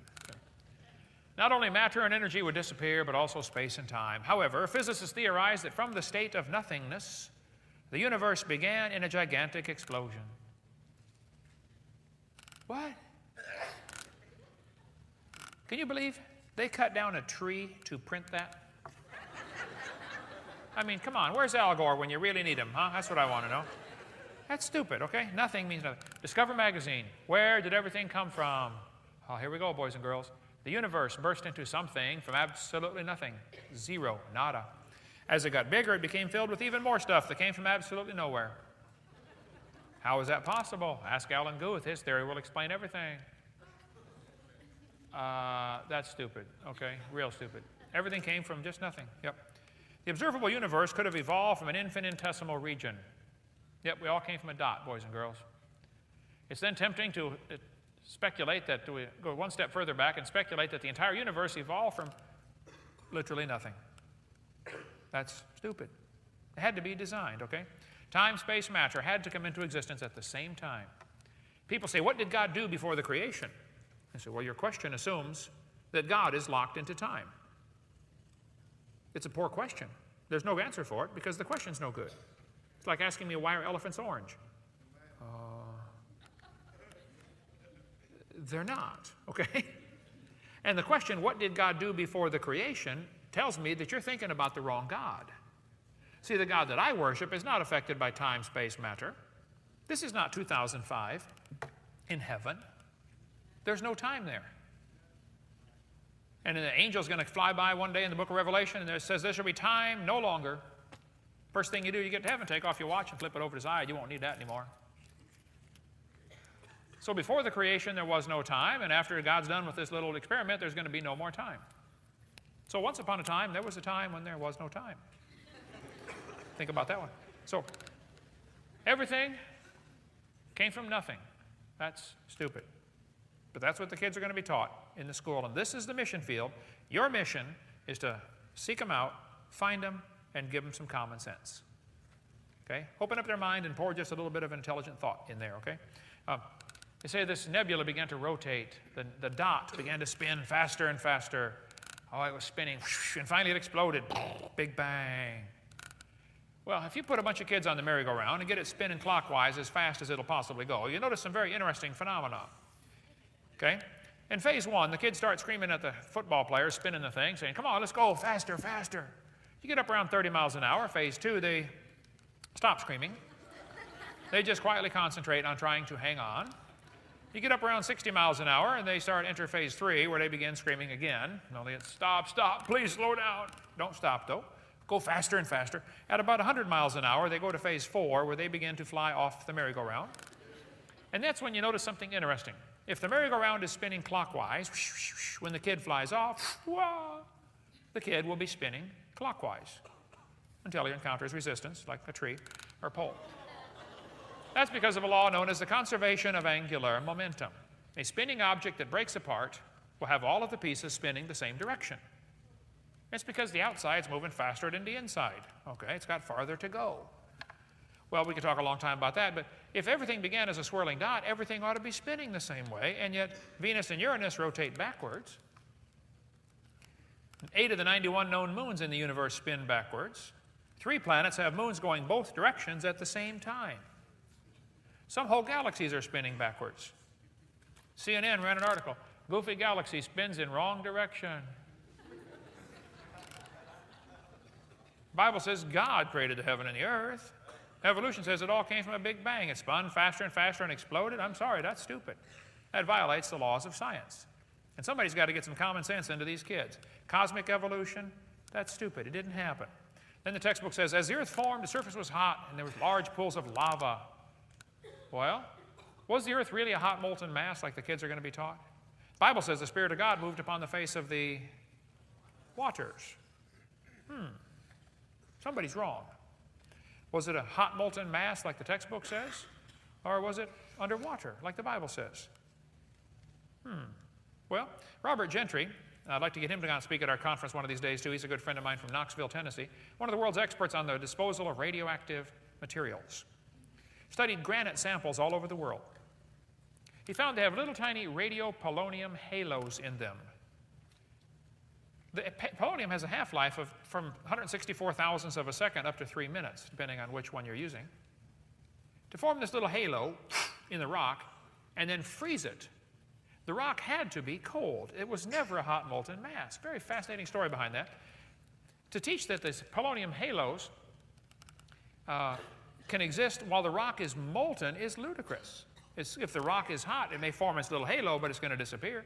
Speaker 3: Not only matter and energy would disappear, but also space and time. However, physicists theorize that from the state of nothingness, the universe began in a gigantic explosion. What? Can you believe they cut down a tree to print that? I mean, come on, where's Al Gore when you really need him, huh? That's what I want to know. That's stupid, okay? Nothing means nothing. Discover magazine. Where did everything come from? Oh, here we go, boys and girls. The universe burst into something from absolutely nothing. Zero, nada. As it got bigger, it became filled with even more stuff that came from absolutely nowhere. How is that possible? Ask Alan Guth. His theory will explain everything. That's stupid, okay? Real stupid. Everything came from just nothing. Yep. The observable universe could have evolved from an infinitesimal region. Yep, we all came from a dot, boys and girls. It's then tempting to speculate that, we go one step further back and speculate that the entire universe evolved from literally nothing. That's stupid. It had to be designed, okay? Time, space, matter had to come into existence at the same time. People say, what did God do before the creation? I say, well, your question assumes that God is locked into time. It's a poor question. There's no answer for it because the question's no good. It's like asking me why are elephants orange? They're not, okay? And the question, what did God do before the creation, tells me that you're thinking about the wrong God. See, the God that I worship is not affected by time, space, matter. This is not 2005 in heaven. There's no time there. And the angel's going to fly by one day in the book of Revelation, and it says there shall be time no longer. First thing you do, you get to heaven, take off your watch and flip it over to the side. You won't need that anymore. So before the creation, there was no time, and after God's done with this little experiment, there's going to be no more time. So once upon a time, there was a time when there was no time. Think about that one. So everything came from nothing. That's stupid. But that's what the kids are going to be taught in the school, and this is the mission field. Your mission is to seek them out, find them, and give them some common sense. Okay? Open up their mind and pour just a little bit of intelligent thought in there, okay? They say this nebula began to rotate. The dot began to spin faster and faster. Oh, it was spinning, and finally it exploded. Big bang. Well, if you put a bunch of kids on the merry-go-round and get it spinning clockwise as fast as it'll possibly go, you'll notice some very interesting phenomena. Okay? In phase one, the kids start screaming at the football players spinning the thing, saying, come on, let's go, faster, faster. You get up around 30 miles an hour. Phase two, they stop screaming. They just quietly concentrate on trying to hang on. You get up around 60 miles an hour, and they enter phase three, where they begin screaming again. Only it's stop, stop, please slow down. Don't stop, though. Go faster and faster. At about 100 miles an hour, they go to phase four, where they begin to fly off the merry-go-round. And that's when you notice something interesting. If the merry-go-round is spinning clockwise, when the kid flies off, the kid will be spinning clockwise until he encounters resistance, like a tree or a pole. That's because of a law known as the conservation of angular momentum. A spinning object that breaks apart will have all of the pieces spinning the same direction. It's because the outside's moving faster than the inside. Okay, it's got farther to go. Well, we could talk a long time about that, but if everything began as a swirling dot, everything ought to be spinning the same way, and yet Venus and Uranus rotate backwards. 8 of the 91 known moons in the universe spin backwards. 3 planets have moons going both directions at the same time. Some whole galaxies are spinning backwards. CNN ran an article, Goofy Galaxy spins in wrong direction. The Bible says God created the heaven and the earth. Evolution says it all came from a big bang. It spun faster and faster and exploded. I'm sorry, that's stupid. That violates the laws of science. And somebody's got to get some common sense into these kids. Cosmic evolution, that's stupid. It didn't happen. Then the textbook says, as the earth formed, the surface was hot, and there was large pools of lava. Well, was the earth really a hot molten mass like the kids are going to be taught? The Bible says the Spirit of God moved upon the face of the waters. Somebody's wrong. Was it a hot molten mass like the textbook says? Or was it underwater like the Bible says? Well, Robert Gentry, I'd like to get him to come and speak at our conference one of these days, too. He's a good friend of mine from Knoxville, Tennessee. One of the world's experts on the disposal of radioactive materials. Studied granite samples all over the world. He found they have little tiny radiopolonium halos in them. The polonium has a half-life of from 164 thousandths of a second up to 3 minutes, depending on which one you're using. To form this little halo in the rock and then freeze it, the rock had to be cold. It was never a hot molten mass. Very fascinating story behind that. To teach that these polonium halos can exist while the rock is molten is ludicrous. If the rock is hot, it may form its little halo, but it's going to disappear.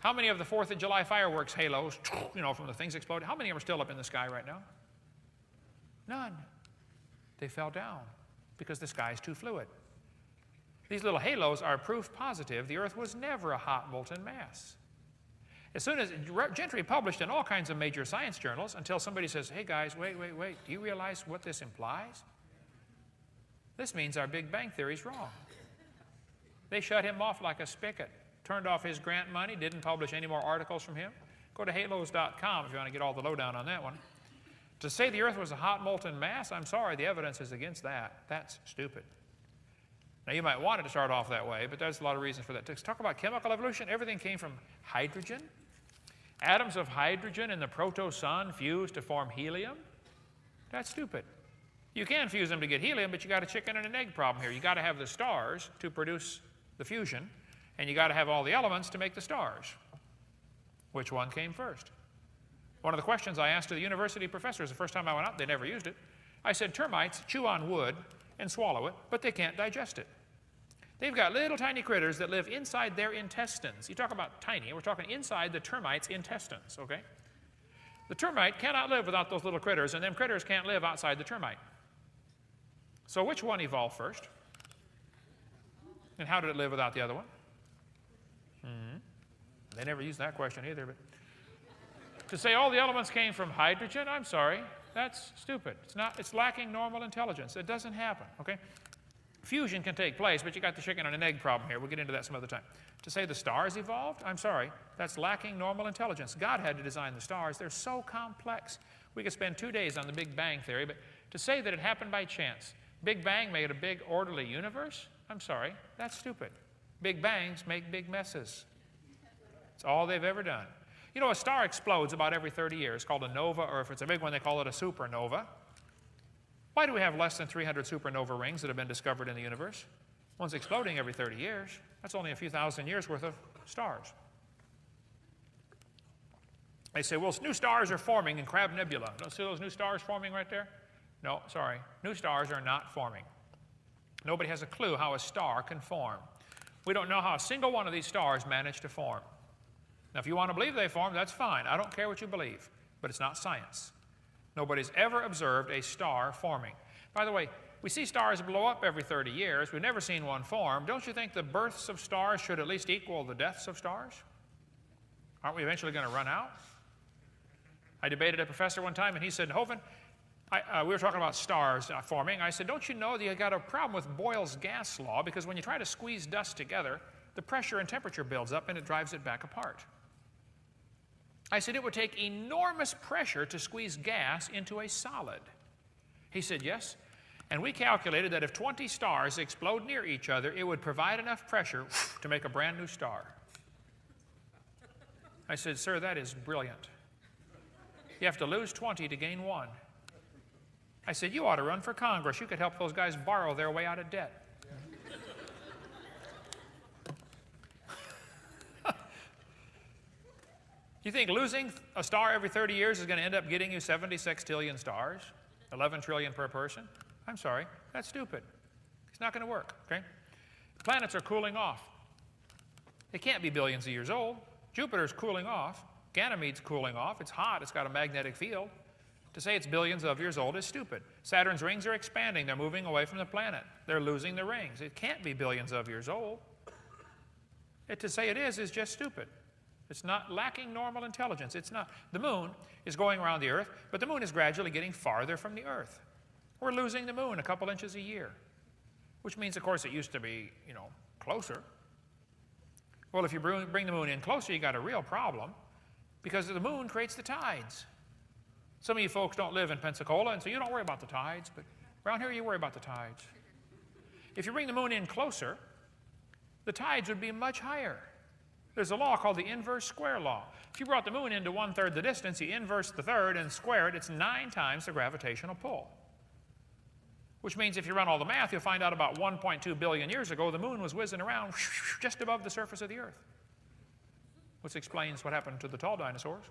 Speaker 3: How many of the 4th of July fireworks halos, from the things exploding, how many of them are still up in the sky right now? None. They fell down because the sky is too fluid. These little halos are proof positive the Earth was never a hot molten mass. As soon as Gentry published in all kinds of major science journals until somebody says, hey guys, wait, do you realize what this implies? This means our Big Bang theory is wrong. They shut him off like a spigot, turned off his grant money, didn't publish any more articles from him. Go to halos.com if you want to get all the lowdown on that one. To say the Earth was a hot molten mass, I'm sorry, the evidence is against that. That's stupid. Now, you might want it to start off that way, but there's a lot of reasons for that. To talk about chemical evolution, everything came from hydrogen. Atoms of hydrogen in the proto-sun fused to form helium. That's stupid. You can fuse them to get helium, but you got a chicken and an egg problem here. You got to have the stars to produce the fusion, and you got to have all the elements to make the stars. Which one came first? One of the questions I asked to the university professors the first time I went out, they never used it. I said, termites chew on wood and swallow it, but they can't digest it. They've got little tiny critters that live inside their intestines. You talk about tiny, we're talking inside the termite's intestines, okay? The termite cannot live without those little critters, and them critters can't live outside the termite. So which one evolved first? And how did it live without the other one? They never used that question either. But to say all the elements came from hydrogen, I'm sorry, that's stupid. It's lacking normal intelligence. It doesn't happen, okay? Fusion can take place, but you got the chicken and an egg problem here. We'll get into that some other time. To say the stars evolved, I'm sorry, that's lacking normal intelligence. God had to design the stars. They're so complex. We could spend 2 days on the Big Bang theory, but to say that it happened by chance, Big Bang made a big orderly universe, I'm sorry, that's stupid. Big Bangs make big messes. It's all they've ever done. You know, a star explodes about every 30 years, called a nova, or if it's a big one, they call it a supernova. Why do we have less than 300 supernova rings that have been discovered in the universe? One's exploding every 30 years. That's only a few thousand years worth of stars. They say, well, new stars are forming in Crab Nebula. Don't see those new stars forming right there? No, sorry. New stars are not forming. Nobody has a clue how a star can form. We don't know how a single one of these stars managed to form. Now, if you want to believe they formed, that's fine. I don't care what you believe, but it's not science. Nobody's ever observed a star forming. By the way, we see stars blow up every 30 years. We've never seen one form. Don't you think the births of stars should at least equal the deaths of stars? Aren't we eventually going to run out? I debated a professor one time, and he said, Hovind, we were talking about stars forming. I said, don't you know that you got a problem with Boyle's gas law? Because when you try to squeeze dust together, the pressure and temperature builds up, and it drives it back apart. I said, it would take enormous pressure to squeeze gas into a solid. He said, yes. And we calculated that if 20 stars explode near each other, it would provide enough pressure to make a brand new star. I said, sir, that is brilliant. You have to lose 20 to gain 1. I said, you ought to run for Congress. You could help those guys borrow their way out of debt. You think losing a star every 30 years is going to end up getting you 70 sextillion stars? 11 trillion per person? I'm sorry, that's stupid. It's not going to work, okay? Planets are cooling off. They can't be billions of years old. Jupiter's cooling off. Ganymede's cooling off. It's hot. It's got a magnetic field. To say it's billions of years old is stupid. Saturn's rings are expanding. They're moving away from the planet. They're losing the rings. It can't be billions of years old. To say it is just stupid. It's not lacking normal intelligence. It's not. The moon is going around the Earth, but the moon is gradually getting farther from the Earth. We're losing the moon a couple inches a year, which means, of course, it used to be, closer. Well, if you bring the moon in closer, you got a real problem because the moon creates the tides. Some of you folks don't live in Pensacola, and so you don't worry about the tides, but around here you worry about the tides. If you bring the moon in closer, the tides would be much higher. There's a law called the inverse square law. If you brought the moon into 1/3 the distance, you inverse the third and square it, it's 9 times the gravitational pull. Which means if you run all the math, you'll find out about 1.2 billion years ago, the moon was whizzing around just above the surface of the earth. Which explains what happened to the tall dinosaurs.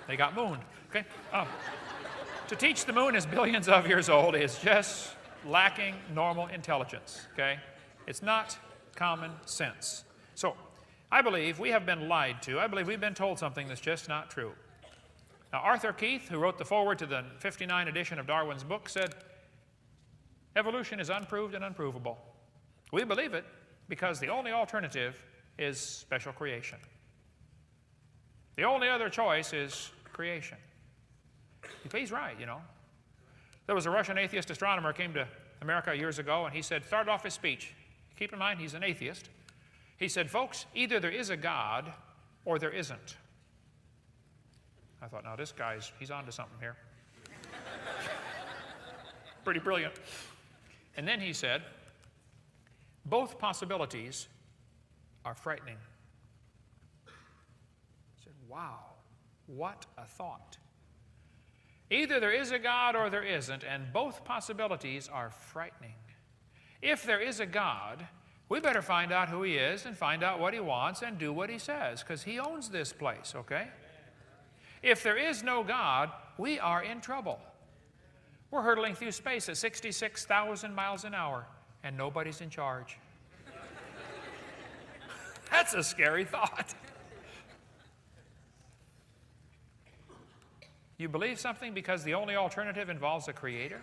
Speaker 3: They got mooned, okay? To teach the moon is billions of years old is just lacking normal intelligence, okay? It's not common sense. So, I believe we have been lied to. I believe we've been told something that's just not true. Now, Arthur Keith, who wrote the foreword to the 59 edition of Darwin's book, said, evolution is unproved and unprovable. We believe it because the only alternative is special creation. The only other choice is creation. He's right, you know. There was a Russian atheist astronomer came to America years ago, and he started off his speech. Keep in mind, he's an atheist. He said, folks, either there is a God or there isn't. I thought, now this he's on to something here. Pretty brilliant. And then he said, both possibilities are frightening. I said, wow, what a thought. Either there is a God or there isn't, and both possibilities are frightening. If there is a God, we better find out who he is and find out what he wants and do what he says, because he owns this place, okay? If there is no God, we are in trouble. We're hurtling through space at 66,000 miles an hour, and nobody's in charge. That's a scary thought. You believe something because the only alternative involves a creator?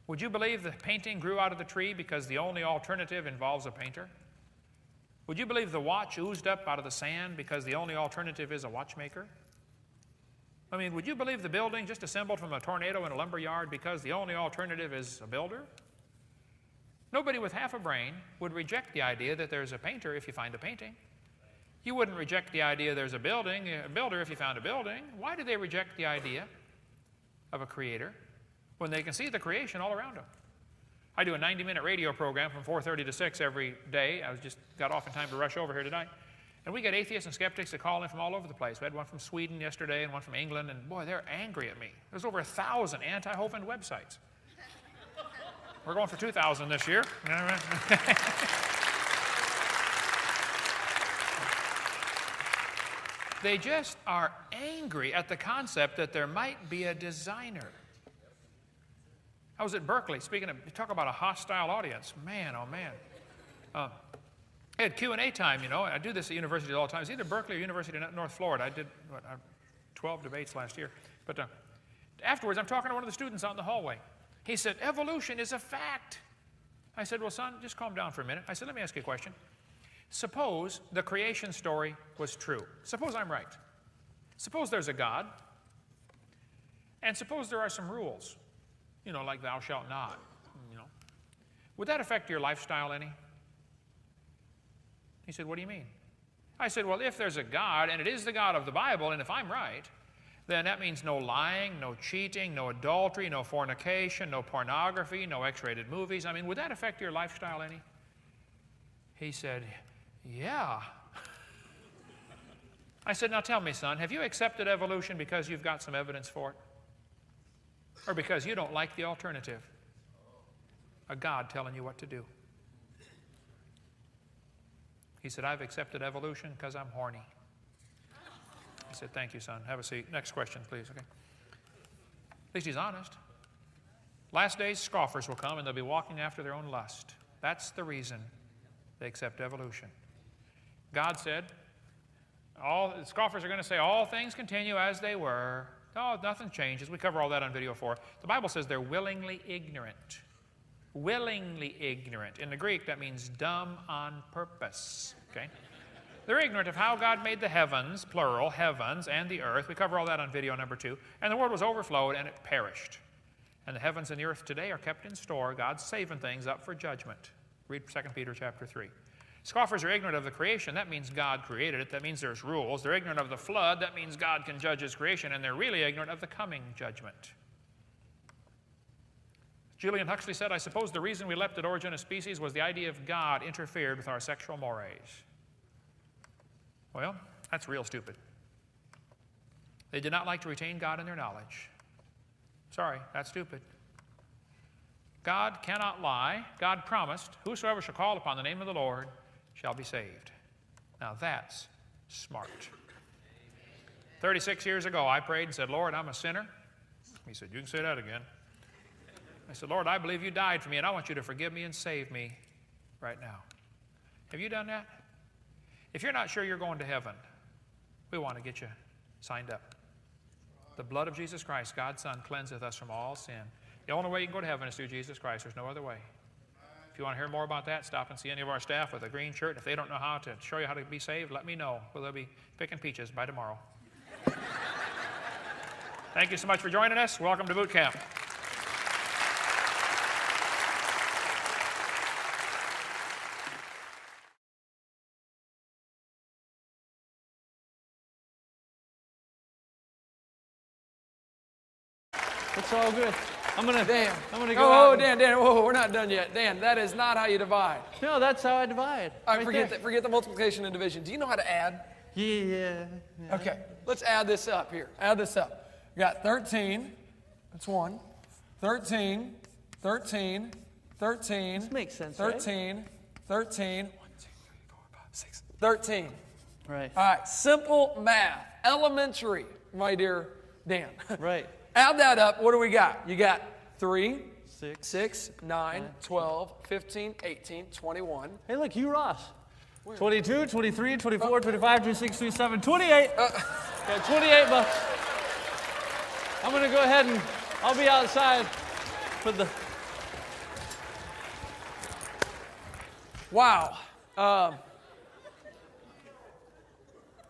Speaker 3: Would you believe the painting grew out of the tree because the only alternative involves a painter? Would you believe the watch oozed up out of the sand because the only alternative is a watchmaker? I mean, would you believe the building just assembled from a tornado in a lumber yard because the only alternative is a builder? Nobody with half a brain would reject the idea that there's a painter if you find a painting. You wouldn't reject the idea there's a builder if you found a building. Why do they reject the idea of a creator when they can see the creation all around them? I do a 90-minute radio program from 4:30 to 6 every day. I just got off in time to rush over here tonight. And we get atheists and skeptics that call in from all over the place. We had one from Sweden yesterday and one from England, and boy, they're angry at me. There's over 1,000 anti-Hovind websites. We're going for 2,000 this year. They just are angry at the concept that there might be a designer. I was at Berkeley, talk about a hostile audience. Man, oh man. I had Q&A time, you know. I do this at universities all the time. It's either Berkeley or University of North Florida. I did 12 debates last year. But afterwards, I'm talking to one of the students out in the hallway. He said, evolution is a fact. I said, well, son, just calm down for a minute. I said, let me ask you a question. Suppose the creation story was true. Suppose I'm right. Suppose there's a God. And suppose there are some rules. You know, like thou shalt not, you know. Would that affect your lifestyle any? He said, what do you mean? I said, well, if there's a God, and it is the God of the Bible, and if I'm right, then that means no lying, no cheating, no adultery, no fornication, no pornography, no X-rated movies. I mean, would that affect your lifestyle any? He said, yeah. I said, now tell me, son, have you accepted evolution because you've got some evidence for it? Or because you don't like the alternative? A God telling you what to do. He said, I've accepted evolution because I'm horny. I said, thank you, son. Have a seat. Next question, please. Okay. At least he's honest. Last days, scoffers will come and they'll be walking after their own lust. That's the reason they accept evolution. God said, scoffers are going to say, all things continue as they were. Oh, nothing changes. We cover all that on video 4. The Bible says they're willingly ignorant. Willingly ignorant. In the Greek, that means dumb on purpose. Okay? They're ignorant of how God made the heavens, plural, heavens, and the earth. We cover all that on video number 2. And the world was overflowed, and it perished. And the heavens and the earth today are kept in store. God's saving things up for judgment. Read 2 Peter chapter 3. Scoffers are ignorant of the creation. That means God created it. That means there's rules. They're ignorant of the flood. That means God can judge his creation. And they're really ignorant of the coming judgment. Julian Huxley said, I suppose the reason we left at origin of species was the idea of God interfered with our sexual mores. Well, that's real stupid. They did not like to retain God in their knowledge. Sorry, that's stupid. God cannot lie. God promised, whosoever shall call upon the name of the Lord shall be saved. Now that's smart. 36 years ago, I prayed and said, Lord, I'm a sinner. He said, you can say that again. I said, Lord, I believe you died for me, and I want you to forgive me and save me right now. Have you done that? If you're not sure you're going to heaven, we want to get you signed up. The blood of Jesus Christ, God's Son, cleanseth us from all sin. The only way you can go to heaven is through Jesus Christ. There's no other way. If you want to hear more about that, stop and see any of our staff with a green shirt. If they don't know how to show you how to be saved, let me know. Well, they'll be picking peaches by tomorrow. Thank you so much for joining us. Welcome to boot camp.
Speaker 2: It's all good. I'm gonna
Speaker 1: Dan.
Speaker 2: I'm gonna go out.
Speaker 1: Oh, Dan, whoa, we're not done yet. Dan, that is not how you divide.
Speaker 2: No, that's how I divide.
Speaker 1: All right,
Speaker 2: Right there.
Speaker 1: forget the multiplication and division. Do you know how to add?
Speaker 2: Yeah.
Speaker 1: Okay, let's add this up here. Add this up. We got 13. That's 1. 13, 13, 13.
Speaker 2: This makes sense,
Speaker 1: 13, right? 13. 1, 2, 3, 4, 5, 6. 13.
Speaker 2: Right.
Speaker 1: All right, simple math. Elementary, my dear Dan.
Speaker 2: Right.
Speaker 1: Add that up. What do we got? You got 3,
Speaker 2: 6,
Speaker 1: 9, 12, 15, 18, 21.
Speaker 2: Hey, look, Hugh Ross. 22, 23, 24, 25, 26, 27, 28. Got 28 bucks. I'm going to go ahead and I'll be outside for the...
Speaker 1: Wow.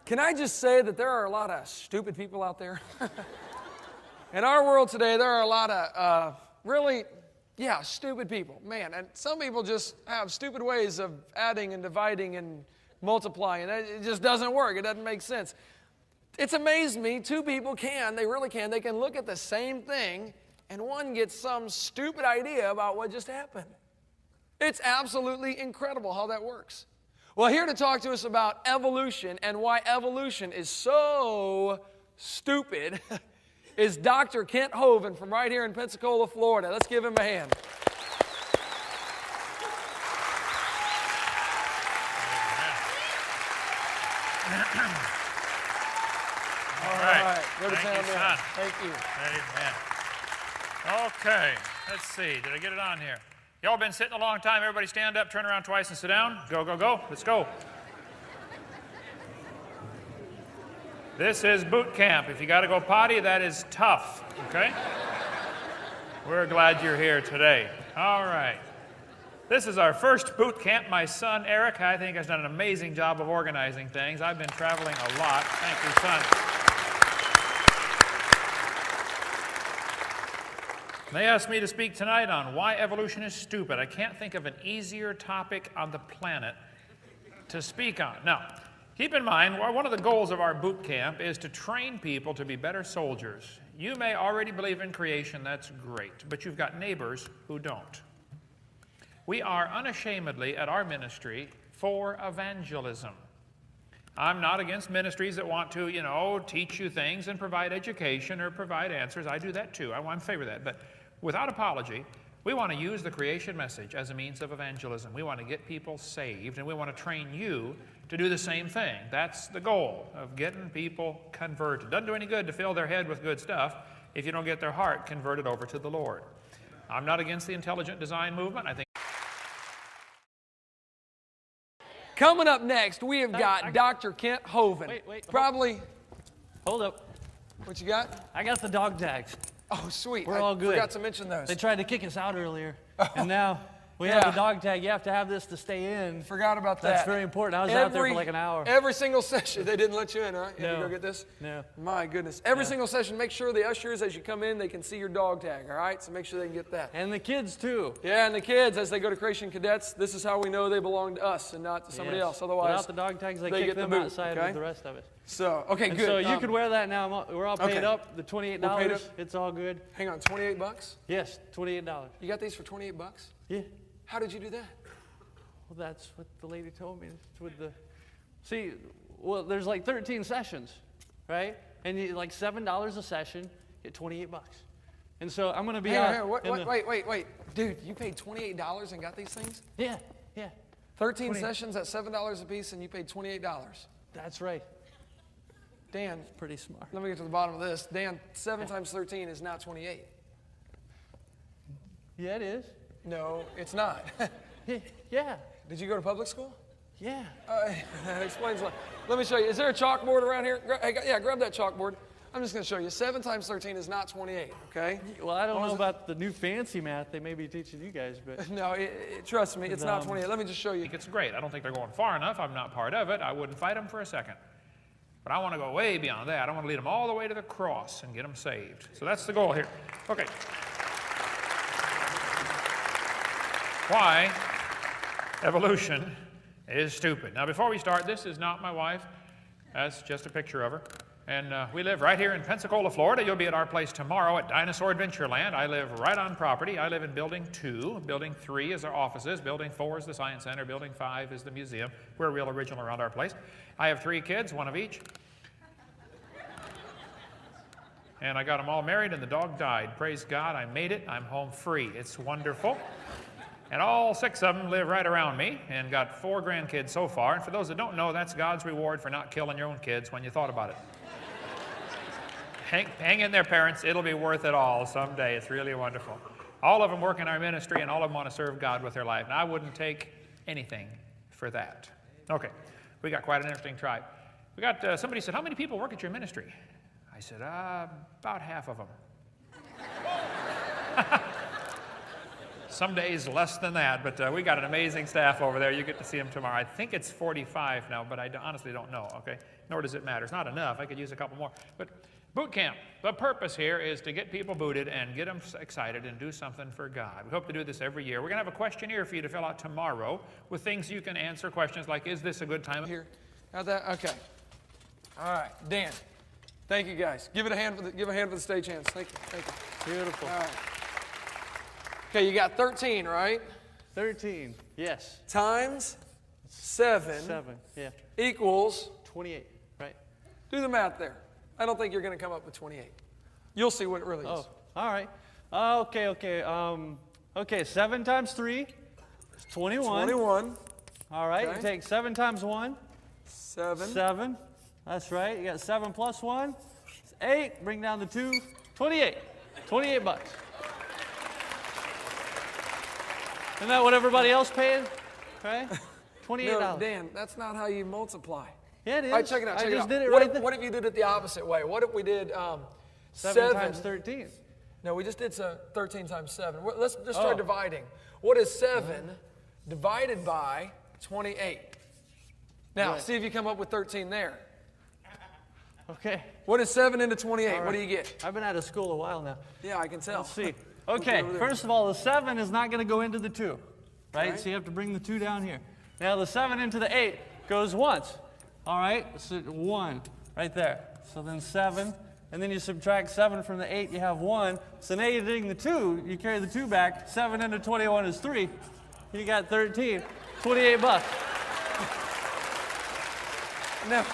Speaker 1: Can I just say that there are a lot of stupid people out there? In our world today, there are a lot of really, stupid people. Man, and some people just have stupid ways of adding and dividing and multiplying. It just doesn't work. It doesn't make sense. It's amazed me. Two people they really can. They can look at the same thing, and one gets some stupid idea about what just happened. It's absolutely incredible how that works. Well, here to talk to us about evolution and why evolution is so stupid is Dr. Kent Hovind from right here in Pensacola, Florida. Let's give him a hand.
Speaker 3: All right.
Speaker 1: Go to
Speaker 3: Thank
Speaker 1: town
Speaker 3: you,
Speaker 1: now.
Speaker 3: son.
Speaker 1: Thank you.
Speaker 3: Amen. Okay, let's see. Did I get it on here? Y'all been sitting a long time. Everybody stand up, turn around twice, and sit down. Go, go, go. Let's go. This is boot camp. If you got to go potty, that is tough, okay? We're glad you're here today. All right. This is our first boot camp. My son, Eric, I think has done an amazing job of organizing things. I've been traveling a lot. Thank you, son. They asked me to speak tonight on why evolution is stupid. I can't think of an easier topic on the planet to speak on. Now, keep in mind, one of the goals of our boot camp is to train people to be better soldiers. You may already believe in creation, that's great, but you've got neighbors who don't. We are unashamedly at our ministry for evangelism. I'm not against ministries that want to, teach you things and provide education or provide answers. I do that too. I'm in favor of that. But without apology, we want to use the creation message as a means of evangelism. We want to get people saved, and we want to train you to do the same thing. That's the goal of getting people converted. Doesn't do any good to fill their head with good stuff if you don't get their heart converted over to the Lord. I'm not against the intelligent design movement. I think.
Speaker 1: Coming up next, we have got Dr. Kent Hovind.
Speaker 2: Wait.
Speaker 1: Probably.
Speaker 2: Hold up.
Speaker 1: What you got?
Speaker 2: I got the dog tags.
Speaker 1: Oh, sweet.
Speaker 2: We're all good.
Speaker 1: I forgot to mention those.
Speaker 2: They tried to kick us out earlier, and now We have the dog tag. You have to have this to stay in.
Speaker 1: Forgot about that.
Speaker 2: That's very important. I was out there for like an hour.
Speaker 1: Every single session, they didn't let you in, huh? You had to
Speaker 2: No.
Speaker 1: go get this?
Speaker 2: No.
Speaker 1: My goodness. Every single session, make sure the ushers, as you come in, they can see your dog tag, all right? So make sure they can get that.
Speaker 2: And the kids, too.
Speaker 1: Yeah, and the kids, as they go to Creation Cadets, this is how we know they belong to us and not to somebody else. Otherwise,
Speaker 2: without the dog tags, they kick
Speaker 1: get the
Speaker 2: them
Speaker 1: boot,
Speaker 2: outside
Speaker 1: okay?
Speaker 2: with the rest of us.
Speaker 1: So, okay,
Speaker 2: And
Speaker 1: good.
Speaker 2: so you could wear that now. We're all paid
Speaker 1: okay.
Speaker 2: up. The $28.
Speaker 1: We're paid up?
Speaker 2: It's all good.
Speaker 1: Hang on, 28 bucks?
Speaker 2: Yes, $28.
Speaker 1: You got these for 28 bucks?
Speaker 2: Yeah.
Speaker 1: How did you do that?
Speaker 2: Well, that's what the lady told me. With the, see, well, there's like 13 sessions, right? And you, like $7 a session, get 28 bucks. And so I'm going to be
Speaker 1: Hang on, wait. Dude, you paid $28 and got these things?
Speaker 2: Yeah.
Speaker 1: 13 sessions at $7 a piece and you paid $28.
Speaker 2: That's right.
Speaker 1: Dan,
Speaker 2: Pretty smart.
Speaker 1: let me get to the bottom of this. Dan, 7 times 13 is not 28.
Speaker 2: Yeah, it is.
Speaker 1: No, it's not.
Speaker 2: Yeah.
Speaker 1: Did you go to public school?
Speaker 2: Yeah.
Speaker 1: That explains a lot. Let me show you. Is there a chalkboard around here? Grab that chalkboard. I'm just going to show you. 7 times 13 is not 28, okay?
Speaker 2: Well, I don't know about the new fancy math they may be teaching you guys, but
Speaker 1: No, trust me, it's not 28. Let me just show
Speaker 3: I
Speaker 1: you.
Speaker 3: think it's great. I don't think they're going far enough. I'm not part of it. I wouldn't fight them for a second. But I want to go way beyond that. I want to lead them all the way to the cross and get them saved. So that's the goal here. Okay. Why evolution is stupid. Now, before we start, this is not my wife. That's just a picture of her. And we live right here in Pensacola, Florida. You'll be at our place tomorrow at Dinosaur Adventureland. I live right on property. I live in Building 2. Building 3 is our offices. Building 4 is the Science Center. Building 5 is the museum. We're real original around our place. I have 3 kids, 1 of each. And I got them all married, and the dog died. Praise God, I made it. I'm home free. It's wonderful. And all 6 of them live right around me and got 4 grandkids so far. And for those that don't know, that's God's reward for not killing your own kids when you thought about it. Hang in there, parents. It'll be worth it all someday. It's really wonderful. All of them work in our ministry, and all of them want to serve God with their life. And I wouldn't take anything for that. Okay, we got quite an interesting tribe. We got, somebody said, how many people work at your ministry? I said, about half of them. Some days less than that, but we got an amazing staff over there. You get to see them tomorrow. I think it's 45 now, but I honestly don't know, okay? Nor does it matter. It's not enough. I could use a couple more. But boot camp, the purpose here is to get people booted and get them excited and do something for God. We hope to do this every year. We're going to have a questionnaire for you to fill out tomorrow with things you can answer, questions like, is this a good time?
Speaker 1: Here. Got that? Okay. All right. Dan, thank you, guys. Give a hand for the stage hands. Thank you.
Speaker 2: beautiful.
Speaker 1: All right. Okay, you got 13, right?
Speaker 2: 13, yes.
Speaker 1: Times 7
Speaker 2: Yeah.
Speaker 1: equals,
Speaker 2: 28, right?
Speaker 1: do the math there. I don't think you're going to come up with 28. You'll see what it really is.
Speaker 2: Oh, all right. Okay, 7 times 3 is 21.
Speaker 1: 21.
Speaker 2: All right,
Speaker 1: Okay.
Speaker 2: you take 7 times 1.
Speaker 1: 7.
Speaker 2: 7. That's right. You got 7 plus 1. It's 8. Bring down the 2. 28. 28 bucks. Isn't that what everybody else paid? Right? $28.
Speaker 1: No, Dan, that's not how you multiply.
Speaker 2: Yeah, it is.
Speaker 1: All right, check it out.
Speaker 2: I
Speaker 1: Check it
Speaker 2: just
Speaker 1: out.
Speaker 2: did it
Speaker 1: What
Speaker 2: right
Speaker 1: if,
Speaker 2: there.
Speaker 1: what if you did it the opposite way? What if we did
Speaker 2: 7 times 13.
Speaker 1: No, we just did 13 times 7. Let's just try
Speaker 2: Oh.
Speaker 1: dividing. What is 7 divided by 28? Now,
Speaker 2: Right.
Speaker 1: see if you come up with 13 there.
Speaker 2: Okay.
Speaker 1: What is 7 into 28?
Speaker 2: All
Speaker 1: What
Speaker 2: right.
Speaker 1: do you get?
Speaker 2: I've been out of school a while now.
Speaker 1: Yeah, I can tell.
Speaker 2: Let's see. Okay,
Speaker 1: over there.
Speaker 2: first of all, the 7 is not going to go into the 2, right?
Speaker 1: Okay.
Speaker 2: So you have to bring the 2 down here. Now the 7 into the 8 goes once. All right, so 1 right there. So then 7, and then you subtract 7 from the 8, you have 1. So now you're doing the 2, you carry the 2 back. 7 into 21 is 3. You got 13, 28 bucks.
Speaker 1: Now,